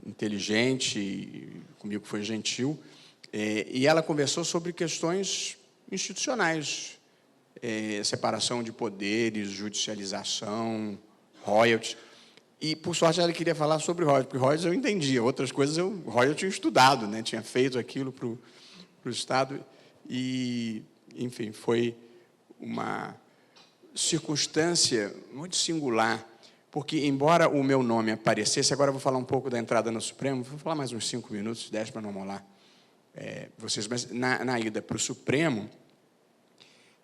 inteligente, e comigo foi gentil, e ela conversou sobre questões institucionais, separação de poderes, judicialização, royalties. E, por sorte, ela queria falar sobre royalties, porque royalties eu entendia, outras coisas royalties eu tinha estudado, né? Tinha feito aquilo para o Estado, e, enfim, foi uma circunstância muito singular, porque, embora o meu nome aparecesse, agora eu vou falar um pouco da entrada no Supremo, vou falar mais uns 5 minutos, 10 para não amolar vocês, mas na ida para o Supremo,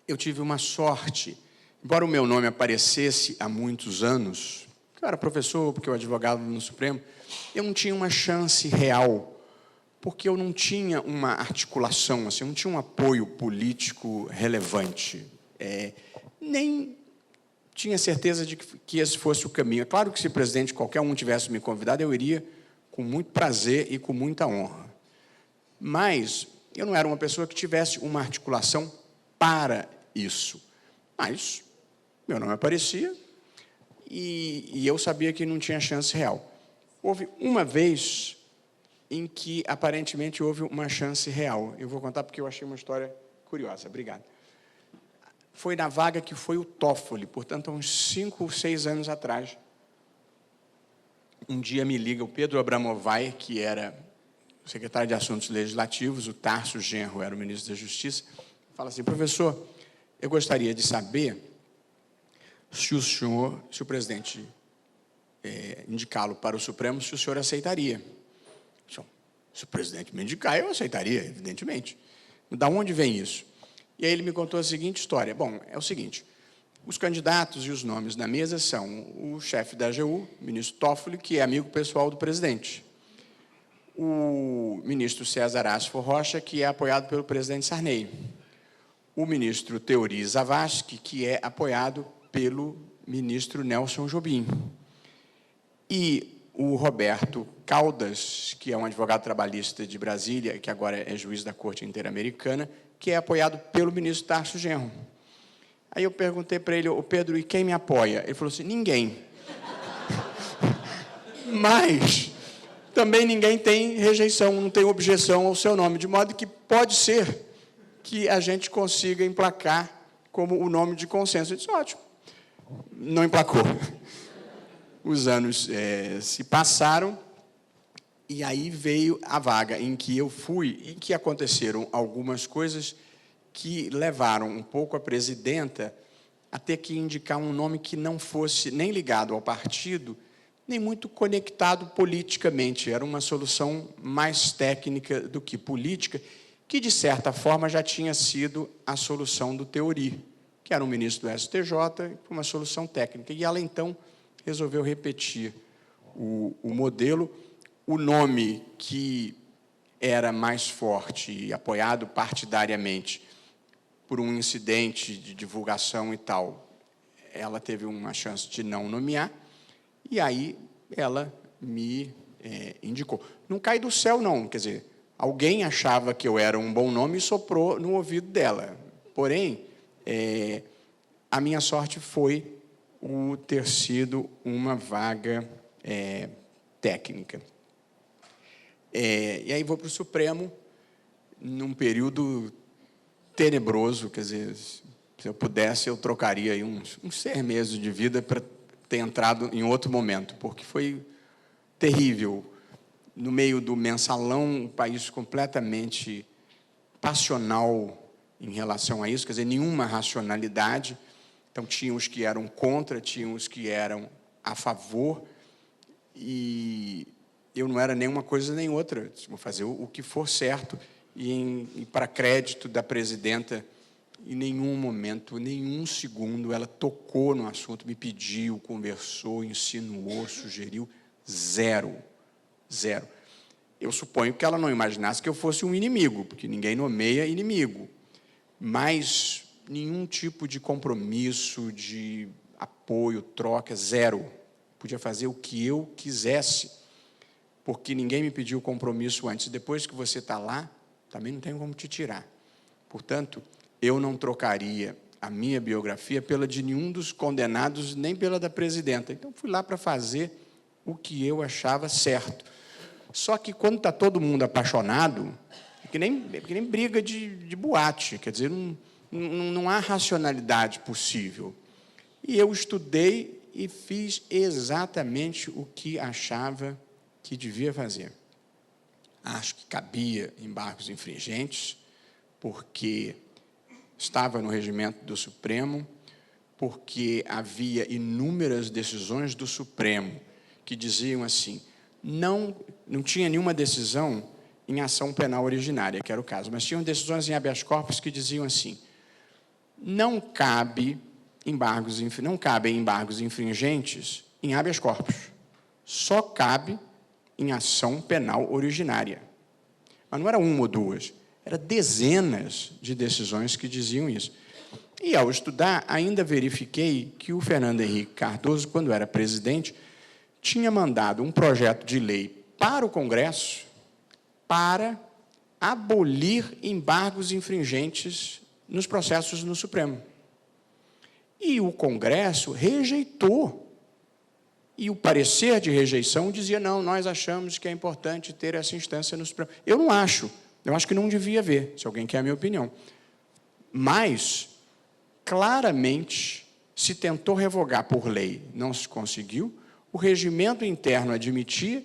eu tive uma sorte. Embora o meu nome aparecesse há muitos anos, porque eu era professor, porque eu advogava no Supremo, eu não tinha uma chance real, porque eu não tinha uma articulação, assim, eu não tinha um apoio político relevante, nem tinha certeza de que esse fosse o caminho. É claro que se o presidente, qualquer um, tivesse me convidado, eu iria com muito prazer e com muita honra. Mas eu não era uma pessoa que tivesse uma articulação para isso. Mas meu nome aparecia e eu sabia que não tinha chance real. Houve uma vez em que, aparentemente, houve uma chance real. Eu vou contar porque eu achei uma história curiosa. Obrigado. Foi na vaga que foi o Toffoli, portanto, há uns 5 ou 6 anos atrás. Um dia me liga o Pedro Abramovay, que era o secretário de Assuntos Legislativos, o Tarso Genro era o ministro da Justiça, fala assim, professor, eu gostaria de saber se o presidente indicá-lo para o Supremo, se o senhor aceitaria. Se o presidente me indicar, eu aceitaria, evidentemente. Da onde vem isso? E aí ele me contou a seguinte história. Bom, é o seguinte, os candidatos e os nomes na mesa são o chefe da AGU, o ministro Toffoli, que é amigo pessoal do presidente, o ministro César Asfo Rocha, que é apoiado pelo presidente Sarney, o ministro Teori Zavascki, que é apoiado pelo ministro Nelson Jobim, e o Roberto Caldas, que é um advogado trabalhista de Brasília, que agora é juiz da Corte Interamericana, que é apoiado pelo ministro Tarso Genro. Aí eu perguntei para ele, Pedro, e quem me apoia? Ele falou assim, ninguém. Mas também ninguém tem rejeição, não tem objeção ao seu nome, de modo que pode ser que a gente consiga emplacar como o nome de consenso. Eu disse, ótimo. Não emplacou. Os anos se passaram, e aí veio a vaga em que eu fui, em que aconteceram algumas coisas que levaram um pouco a presidenta a ter que indicar um nome que não fosse nem ligado ao partido, nem muito conectado politicamente. Era uma solução mais técnica do que política, que, de certa forma, já tinha sido a solução do Teori, que era um ministro do STJ, uma solução técnica. E ela, então, resolveu repetir o modelo. O nome que era mais forte e apoiado partidariamente por um incidente de divulgação e tal, ela teve uma chance de não nomear, e aí ela me indicou. Não cai do céu, não, quer dizer, alguém achava que eu era um bom nome e soprou no ouvido dela. Porém, a minha sorte foi o ter sido uma vaga técnica. E aí vou para o Supremo, num período tenebroso, quer dizer, se eu pudesse, eu trocaria aí uns 6 meses de vida para ter entrado em outro momento, porque foi terrível. No meio do mensalão, um país completamente passional em relação a isso, quer dizer, nenhuma racionalidade. Então, tinha os que eram contra, tinha os que eram a favor, e eu não era nem uma coisa nem outra. Vou fazer o que for certo, e para crédito da presidenta, em nenhum momento, nenhum segundo, ela tocou no assunto, me pediu, conversou, insinuou, sugeriu, zero. Eu suponho que ela não imaginasse que eu fosse um inimigo, porque ninguém nomeia inimigo, mas nenhum tipo de compromisso, de apoio, troca, zero. Podia fazer o que eu quisesse, porque ninguém me pediu compromisso antes. Depois que você está lá, também não tem como te tirar. Portanto, eu não trocaria a minha biografia pela de nenhum dos condenados, nem pela da presidenta. Então, fui lá para fazer o que eu achava certo. Só que, quando está todo mundo apaixonado, é que nem briga de boate, quer dizer, não há racionalidade possível. E eu estudei e fiz exatamente o que achava que devia fazer. Acho que cabia embargos infringentes, porque estava no regimento do Supremo, porque havia inúmeras decisões do Supremo que diziam assim, não tinha nenhuma decisão em ação penal originária, que era o caso, mas tinham decisões em habeas corpus que diziam assim, não cabem embargos infringentes em habeas corpus, só cabe em ação penal originária. Mas não era uma ou duas, eram dezenas de decisões que diziam isso. E, ao estudar, ainda verifiquei que o Fernando Henrique Cardoso, quando era presidente, tinha mandado um projeto de lei para o Congresso para abolir embargos infringentes nos processos no Supremo. E o Congresso rejeitou. E o parecer de rejeição dizia, não, nós achamos que é importante ter essa instância no Supremo. Eu não acho, eu acho que não devia haver, se alguém quer a minha opinião. Mas, claramente, se tentou revogar por lei, não se conseguiu, o regimento interno admitia,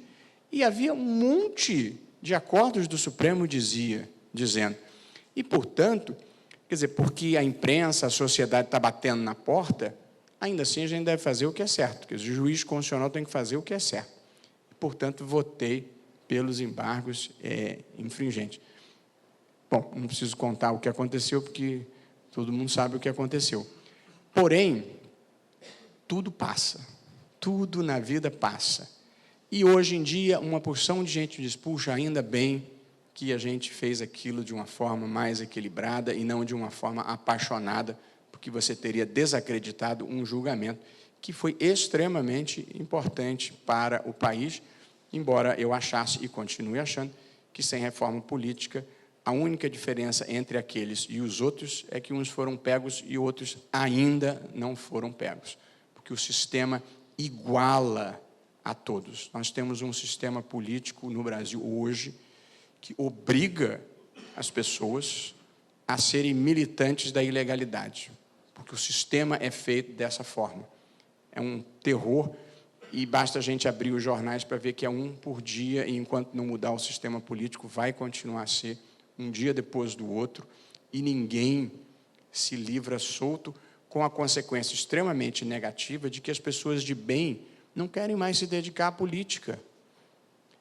e havia um monte de acordos do Supremo dizendo. E, portanto, quer Quer dizer, porque a imprensa, a sociedade está batendo na porta, ainda assim a gente deve fazer o que é certo, porque o juiz constitucional tem que fazer o que é certo. Portanto, votei pelos embargos infringentes. Bom, não preciso contar o que aconteceu, porque todo mundo sabe o que aconteceu. Porém, tudo passa. Tudo na vida passa. E hoje em dia, uma porção de gente diz, puxa, ainda bem que a gente fez aquilo de uma forma mais equilibrada e não de uma forma apaixonada, porque você teria desacreditado um julgamento que foi extremamente importante para o país, embora eu achasse e continue achando que sem reforma política, a única diferença entre aqueles e os outros é que uns foram pegos e outros ainda não foram pegos, porque o sistema iguala a todos. Nós temos um sistema político no Brasil hoje que obriga as pessoas a serem militantes da ilegalidade, porque o sistema é feito dessa forma. É um terror, e basta a gente abrir os jornais para ver que é um por dia, e enquanto não mudar o sistema político, vai continuar a ser um dia depois do outro, e ninguém se livra solto, com a consequência extremamente negativa de que as pessoas de bem não querem mais se dedicar à política.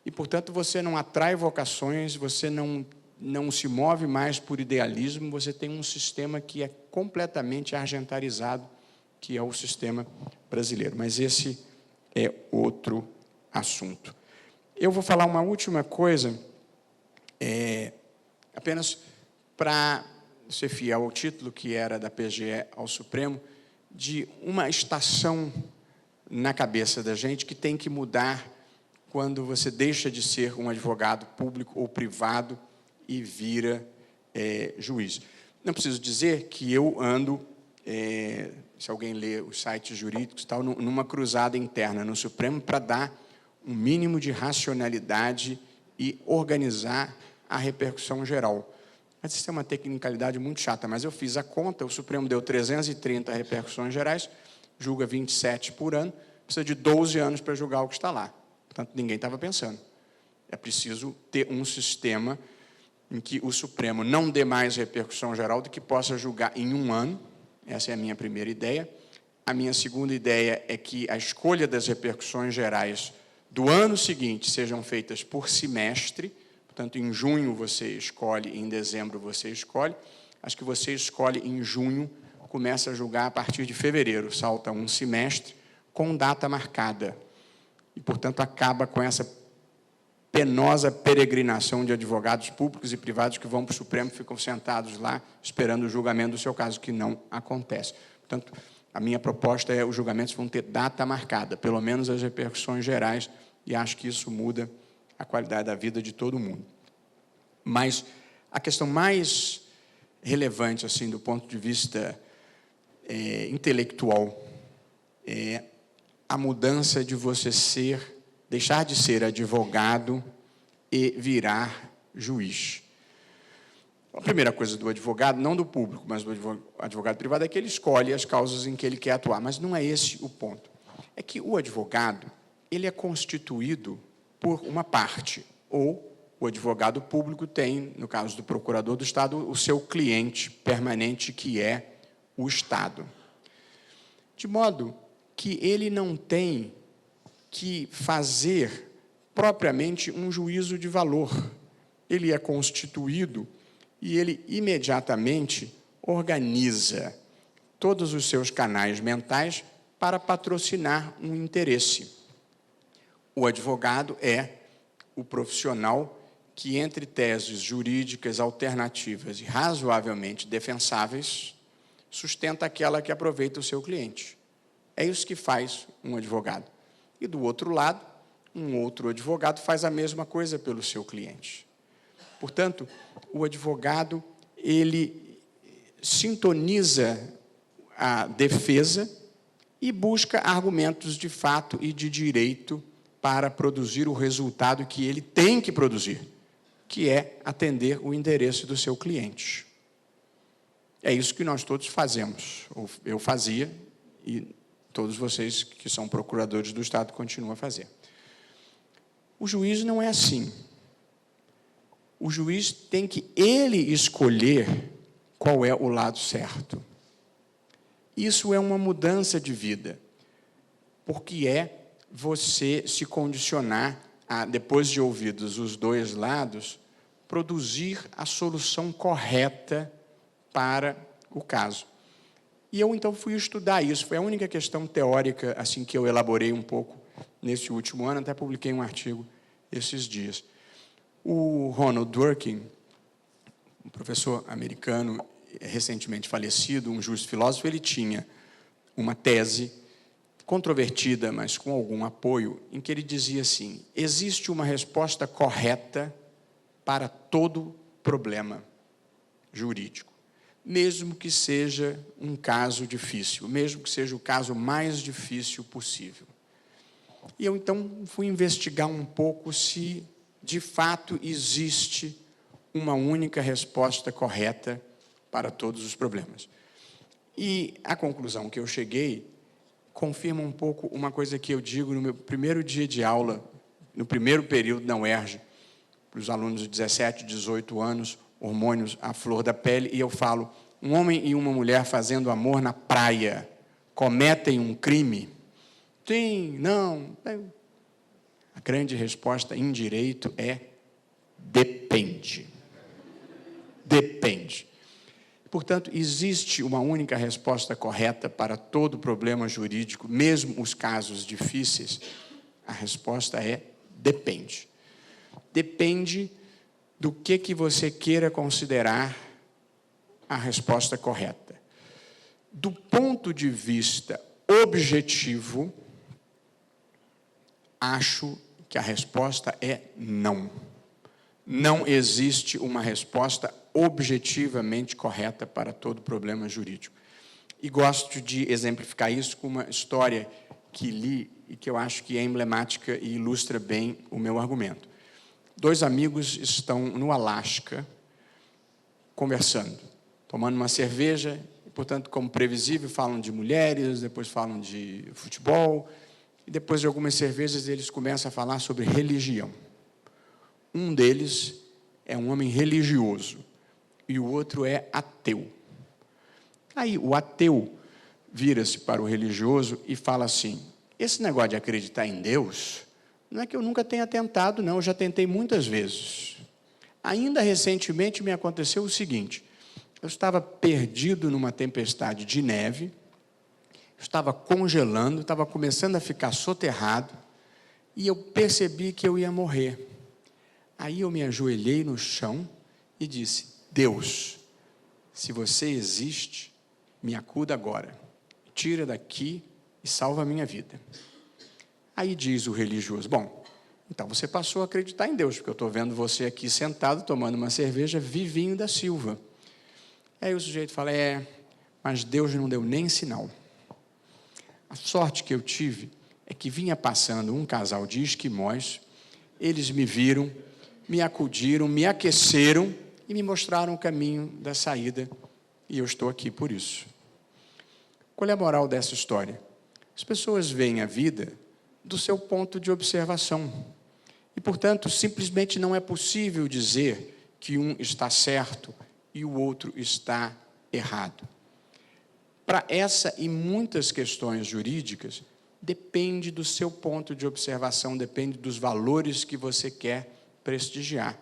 E, portanto, você não atrai vocações, você não se move mais por idealismo, você tem um sistema que é completamente argentarizado, que é o sistema brasileiro. Mas esse é outro assunto. Eu vou falar uma última coisa, apenas para ser fiel ao título, que era da PGE ao Supremo, de uma estação na cabeça da gente que tem que mudar quando você deixa de ser um advogado público ou privado e vira juiz. Não preciso dizer que eu ando, se alguém lê os sites jurídicos, tal, numa cruzada interna no Supremo para dar um mínimo de racionalidade e organizar a repercussão geral. Mas isso é uma tecnicalidade muito chata, mas eu fiz a conta, o Supremo deu 330 repercussões gerais, julga 27 por ano, precisa de 12 anos para julgar o que está lá. Portanto, ninguém estava pensando. É preciso ter um sistema em que o Supremo não dê mais repercussão geral do que possa julgar em um ano. Essa é a minha primeira ideia. A minha segunda ideia é que a escolha das repercussões gerais do ano seguinte sejam feitas por semestre. Portanto, em junho você escolhe, em dezembro você escolhe. As que você escolhe em junho, começa a julgar a partir de fevereiro. Salta um semestre com data marcada. E, portanto, acaba com essa penosa peregrinação de advogados públicos e privados que vão para o Supremo e ficam sentados lá esperando o julgamento do seu caso, que não acontece. Portanto, a minha proposta é os julgamentos vão ter data marcada, pelo menos as repercussões gerais, e acho que isso muda a qualidade da vida de todo mundo. Mas a questão mais relevante, assim, do ponto de vista intelectual, é a mudança de você deixar de ser advogado e virar juiz. A primeira coisa do advogado, não do público, mas do advogado privado, é que ele escolhe as causas em que ele quer atuar, mas não é esse o ponto. É que o advogado, ele é constituído por uma parte, ou o advogado público tem, no caso do procurador do Estado, o seu cliente permanente, que é o Estado. De modo que ele não tem que fazer propriamente um juízo de valor. Ele é constituído e ele imediatamente organiza todos os seus canais mentais para patrocinar um interesse. O advogado é o profissional que, entre teses jurídicas alternativas e razoavelmente defensáveis, sustenta aquela que aproveita o seu cliente. É isso que faz um advogado. E, do outro lado, um outro advogado faz a mesma coisa pelo seu cliente. Portanto, o advogado, ele sintoniza a defesa e busca argumentos de fato e de direito para produzir o resultado que ele tem que produzir, que é atender o interesse do seu cliente. É isso que nós todos fazemos. Eu fazia e todos vocês que são procuradores do Estado continuam a fazer. O juiz não é assim. O juiz tem que ele escolher qual é o lado certo. Isso é uma mudança de vida, porque é você se condicionar a, depois de ouvidos os dois lados, produzir a solução correta para o caso. E eu, então, fui estudar isso. Foi a única questão teórica assim, que eu elaborei um pouco nesse último ano, até publiquei um artigo esses dias. O Ronald Dworkin, um professor americano recentemente falecido, um justo filósofo, ele tinha uma tese controvertida, mas com algum apoio, em que ele dizia assim: existe uma resposta correta para todo problema jurídico, mesmo que seja um caso difícil, mesmo que seja o caso mais difícil possível. E eu, então, fui investigar um pouco se, de fato, existe uma única resposta correta para todos os problemas. E a conclusão que eu cheguei confirma um pouco uma coisa que eu digo no meu primeiro dia de aula, no primeiro período na UERJ, para os alunos de 17, 18 anos, hormônios à flor da pele, e eu falo: um homem e uma mulher fazendo amor na praia cometem um crime? Sim, não. A grande resposta em direito é depende. Depende. Portanto, existe uma única resposta correta para todo problema jurídico, mesmo os casos difíceis. A resposta é depende. Depende do que você queira considerar a resposta correta. Do ponto de vista objetivo, acho que a resposta é não. Não existe uma resposta objetivamente correta para todo problema jurídico. E gosto de exemplificar isso com uma história que li e que eu acho que é emblemática e ilustra bem o meu argumento. Dois amigos estão no Alasca conversando, tomando uma cerveja, e, portanto, como previsível, falam de mulheres, depois falam de futebol, e depois de algumas cervejas eles começam a falar sobre religião. Um deles é um homem religioso e o outro é ateu. Aí o ateu vira-se para o religioso e fala assim: esse negócio de acreditar em Deus, não é que eu nunca tenha tentado, não, eu já tentei muitas vezes. Ainda recentemente me aconteceu o seguinte: eu estava perdido numa tempestade de neve, estava congelando, estava começando a ficar soterrado, e eu percebi que eu ia morrer. Aí eu me ajoelhei no chão e disse: Deus, se você existe, me acuda agora, tira daqui e salva a minha vida. Aí diz o religioso: bom, então você passou a acreditar em Deus, porque eu estou vendo você aqui sentado, tomando uma cerveja, Vivinho da Silva. Aí o sujeito fala: mas Deus não deu nem sinal. A sorte que eu tive é que vinha passando um casal de esquimós, eles me viram, me acudiram, me aqueceram e me mostraram o caminho da saída, e eu estou aqui por isso. Qual é a moral dessa história? As pessoas veem a vida do seu ponto de observação, e, portanto, simplesmente não é possível dizer que um está certo e o outro está errado. Para essa e muitas questões jurídicas, depende do seu ponto de observação, depende dos valores que você quer prestigiar.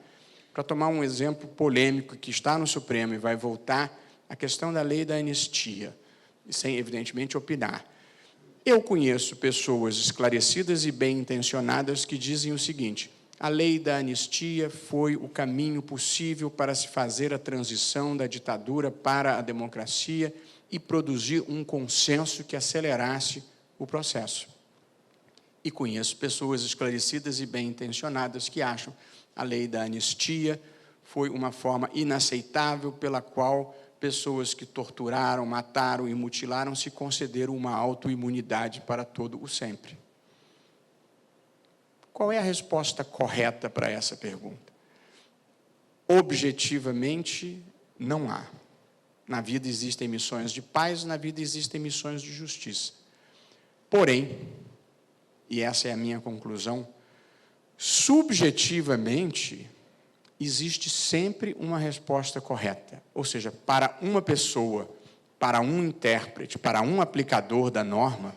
Para tomar um exemplo polêmico que está no Supremo e vai voltar, a questão da lei da anistia, sem, evidentemente, opinar. Eu conheço pessoas esclarecidas e bem-intencionadas que dizem o seguinte: a lei da anistia foi o caminho possível para se fazer a transição da ditadura para a democracia e produzir um consenso que acelerasse o processo. E conheço pessoas esclarecidas e bem-intencionadas que acham a lei da anistia foi uma forma inaceitável pela qual pessoas que torturaram, mataram e mutilaram se concederam uma autoimunidade para todo o sempre. Qual é a resposta correta para essa pergunta? Objetivamente, não há. Na vida existem missões de paz, na vida existem missões de justiça. Porém, e essa é a minha conclusão, subjetivamente, existe sempre uma resposta correta. Ou seja, para uma pessoa, para um intérprete, para um aplicador da norma,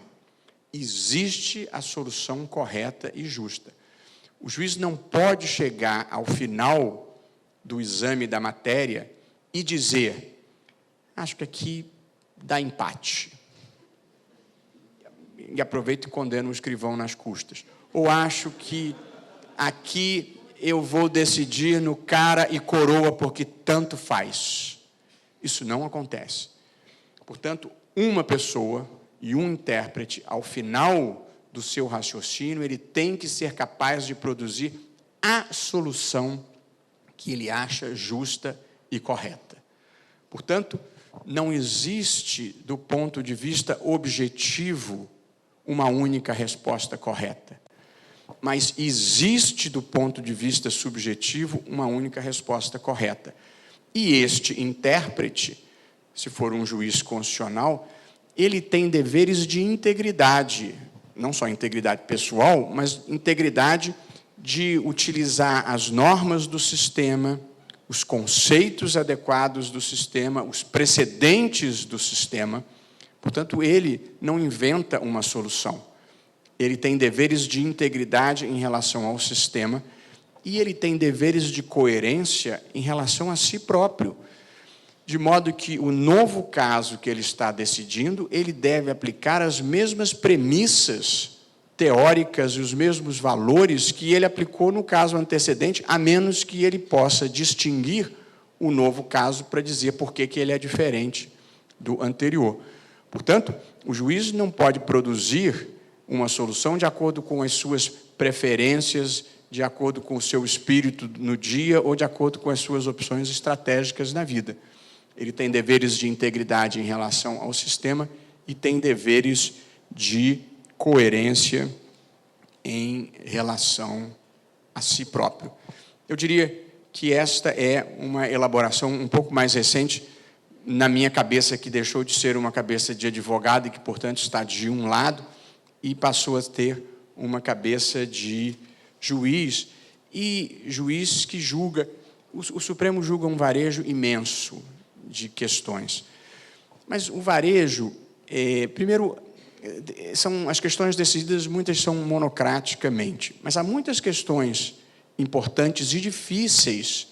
existe a solução correta e justa. O juiz não pode chegar ao final do exame da matéria e dizer: acho que aqui dá empate. E aproveito e condeno o escrivão nas custas. Ou acho que aqui eu vou decidir no cara e coroa porque tanto faz. Isso não acontece. Portanto, uma pessoa e um intérprete, ao final do seu raciocínio, ele tem que ser capaz de produzir a solução que ele acha justa e correta. Portanto, não existe, do ponto de vista objetivo, uma única resposta correta. Mas existe, do ponto de vista subjetivo, uma única resposta correta. E este intérprete, se for um juiz constitucional, ele tem deveres de integridade, não só integridade pessoal, mas integridade de utilizar as normas do sistema, os conceitos adequados do sistema, os precedentes do sistema. Portanto, ele não inventa uma solução. Ele tem deveres de integridade em relação ao sistema e ele tem deveres de coerência em relação a si próprio, de modo que o novo caso que ele está decidindo, ele deve aplicar as mesmas premissas teóricas e os mesmos valores que ele aplicou no caso antecedente, a menos que ele possa distinguir o novo caso para dizer por que ele é diferente do anterior. Portanto, o juiz não pode produzir uma solução de acordo com as suas preferências, de acordo com o seu espírito no dia ou de acordo com as suas opções estratégicas na vida. Ele tem deveres de integridade em relação ao sistema e tem deveres de coerência em relação a si próprio. Eu diria que esta é uma elaboração um pouco mais recente na minha cabeça, que deixou de ser uma cabeça de advogado e que, portanto, está de um lado e passou a ter uma cabeça de juiz, e juiz que julga. O Supremo julga um varejo imenso de questões. Mas o varejo, primeiro, são as questões decididas, muitas são monocraticamente, mas há muitas questões importantes e difíceis.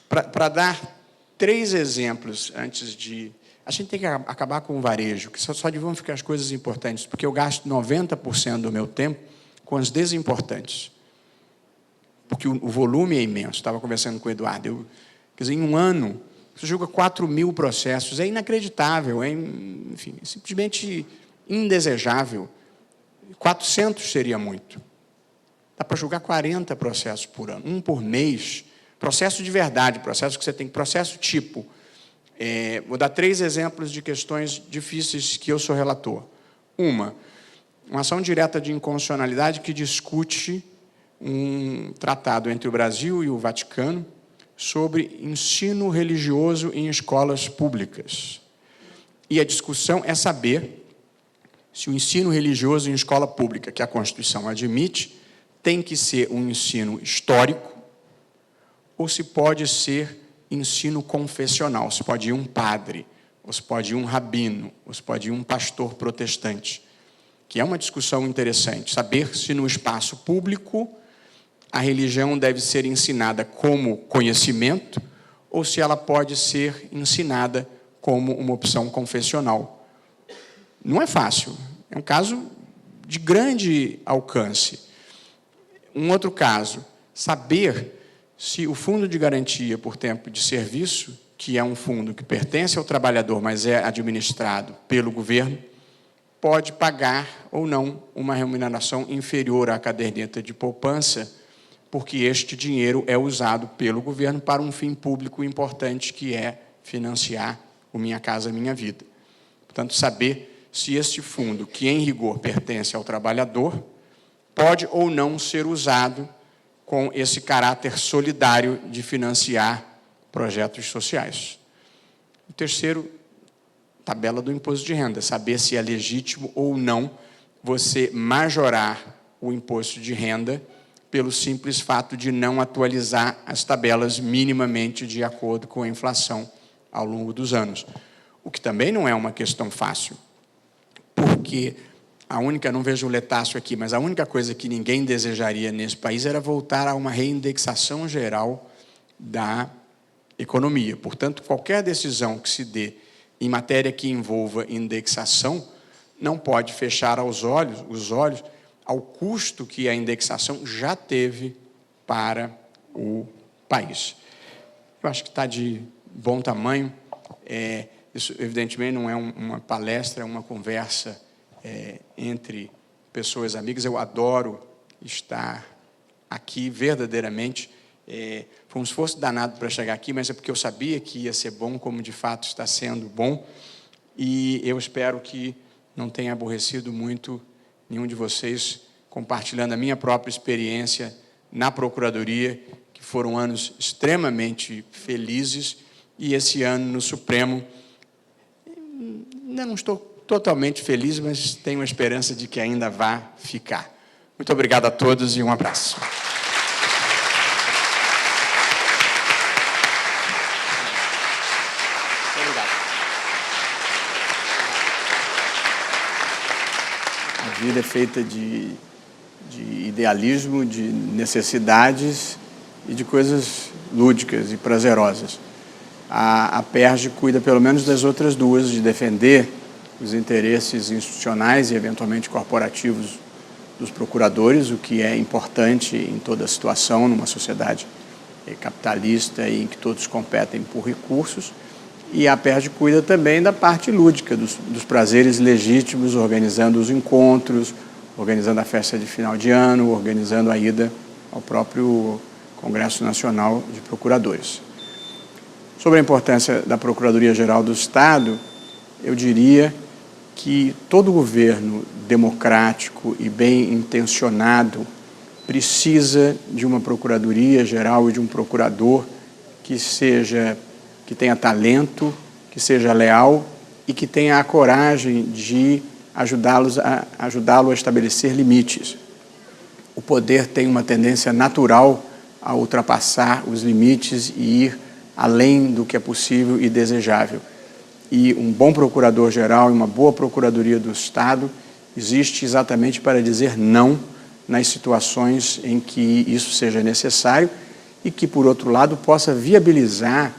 Para dar 3 exemplos antes de... A gente tem que acabar com o varejo, que só deviam ficar as coisas importantes, porque eu gasto 90% do meu tempo com as desimportantes. Porque o volume é imenso. Estava conversando com o Eduardo. Quer dizer, em um ano, você julga 4.000 processos. É inacreditável, enfim, simplesmente indesejável. 400 seria muito. Dá para julgar 40 processos por ano, um por mês. Processo de verdade, processo que você tem, processo tipo. Vou dar 3 exemplos de questões difíceis que eu sou relator. Uma ação direta de inconstitucionalidade que discute um tratado entre o Brasil e o Vaticano sobre ensino religioso em escolas públicas. E a discussão é saber se o ensino religioso em escola pública, que a Constituição admite, tem que ser um ensino histórico ou se pode ser ensino confessional, se pode ir um padre, ou se pode ir um rabino, ou se pode ir um pastor protestante, que é uma discussão interessante, saber se no espaço público a religião deve ser ensinada como conhecimento ou se ela pode ser ensinada como uma opção confessional. Não é fácil, é um caso de grande alcance. Um outro caso, saber se o Fundo de Garantia por Tempo de Serviço, que é um fundo que pertence ao trabalhador, mas é administrado pelo governo, pode pagar ou não uma remuneração inferior à caderneta de poupança, porque este dinheiro é usado pelo governo para um fim público importante, que é financiar o Minha Casa Minha Vida. Portanto, saber se este fundo, que em rigor pertence ao trabalhador, pode ou não ser usado com esse caráter solidário de financiar projetos sociais. O terceiro, tabela do imposto de renda, saber se é legítimo ou não você majorar o imposto de renda pelo simples fato de não atualizar as tabelas minimamente de acordo com a inflação ao longo dos anos. O que também não é uma questão fácil, porque não vejo o Letácio aqui, mas a única coisa que ninguém desejaria nesse país era voltar a uma reindexação geral da economia. Portanto, qualquer decisão que se dê em matéria que envolva indexação não pode fechar os olhos ao custo que a indexação já teve para o país. Eu acho que está de bom tamanho. Isso, evidentemente, não é uma palestra, é uma conversa entre pessoas amigas. Eu adoro estar aqui, verdadeiramente. Foi um esforço danado para chegar aqui, mas é porque eu sabia que ia ser bom, como de fato está sendo bom, e eu espero que não tenha aborrecido muito nenhum de vocês, compartilhando a minha própria experiência na Procuradoria, que foram anos extremamente felizes, e esse ano no Supremo, ainda não estou totalmente feliz, mas tenho a esperança de que ainda vá ficar. Muito obrigado a todos e um abraço. A vida é feita de idealismo, de necessidades e de coisas lúdicas e prazerosas. A PERJ cuida, pelo menos, das outras duas, de defender os interesses institucionais e, eventualmente, corporativos dos procuradores, o que é importante em toda situação, numa sociedade capitalista e em que todos competem por recursos. E a PERJ cuida também da parte lúdica, dos prazeres legítimos, organizando os encontros, organizando a festa de final de ano, organizando a ida ao próprio Congresso Nacional de Procuradores. Sobre a importância da Procuradoria-Geral do Estado, eu diria que todo governo democrático e bem intencionado precisa de uma Procuradoria-Geral e de um procurador que tenha talento, que seja leal e que tenha a coragem de ajudá-lo a estabelecer limites. O poder tem uma tendência natural a ultrapassar os limites e ir além do que é possível e desejável. E um bom procurador-geral e uma boa Procuradoria do Estado existe exatamente para dizer não nas situações em que isso seja necessário e que, por outro lado, possa viabilizar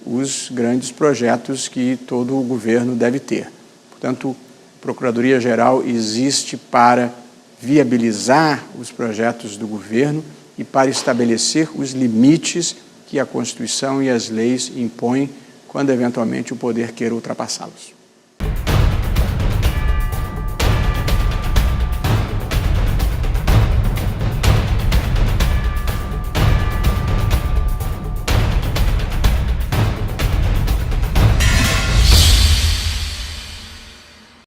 os grandes projetos que todo o governo deve ter. Portanto, a Procuradoria-Geral existe para viabilizar os projetos do governo e para estabelecer os limites que a Constituição e as leis impõem quando, eventualmente, o poder queira ultrapassá-los.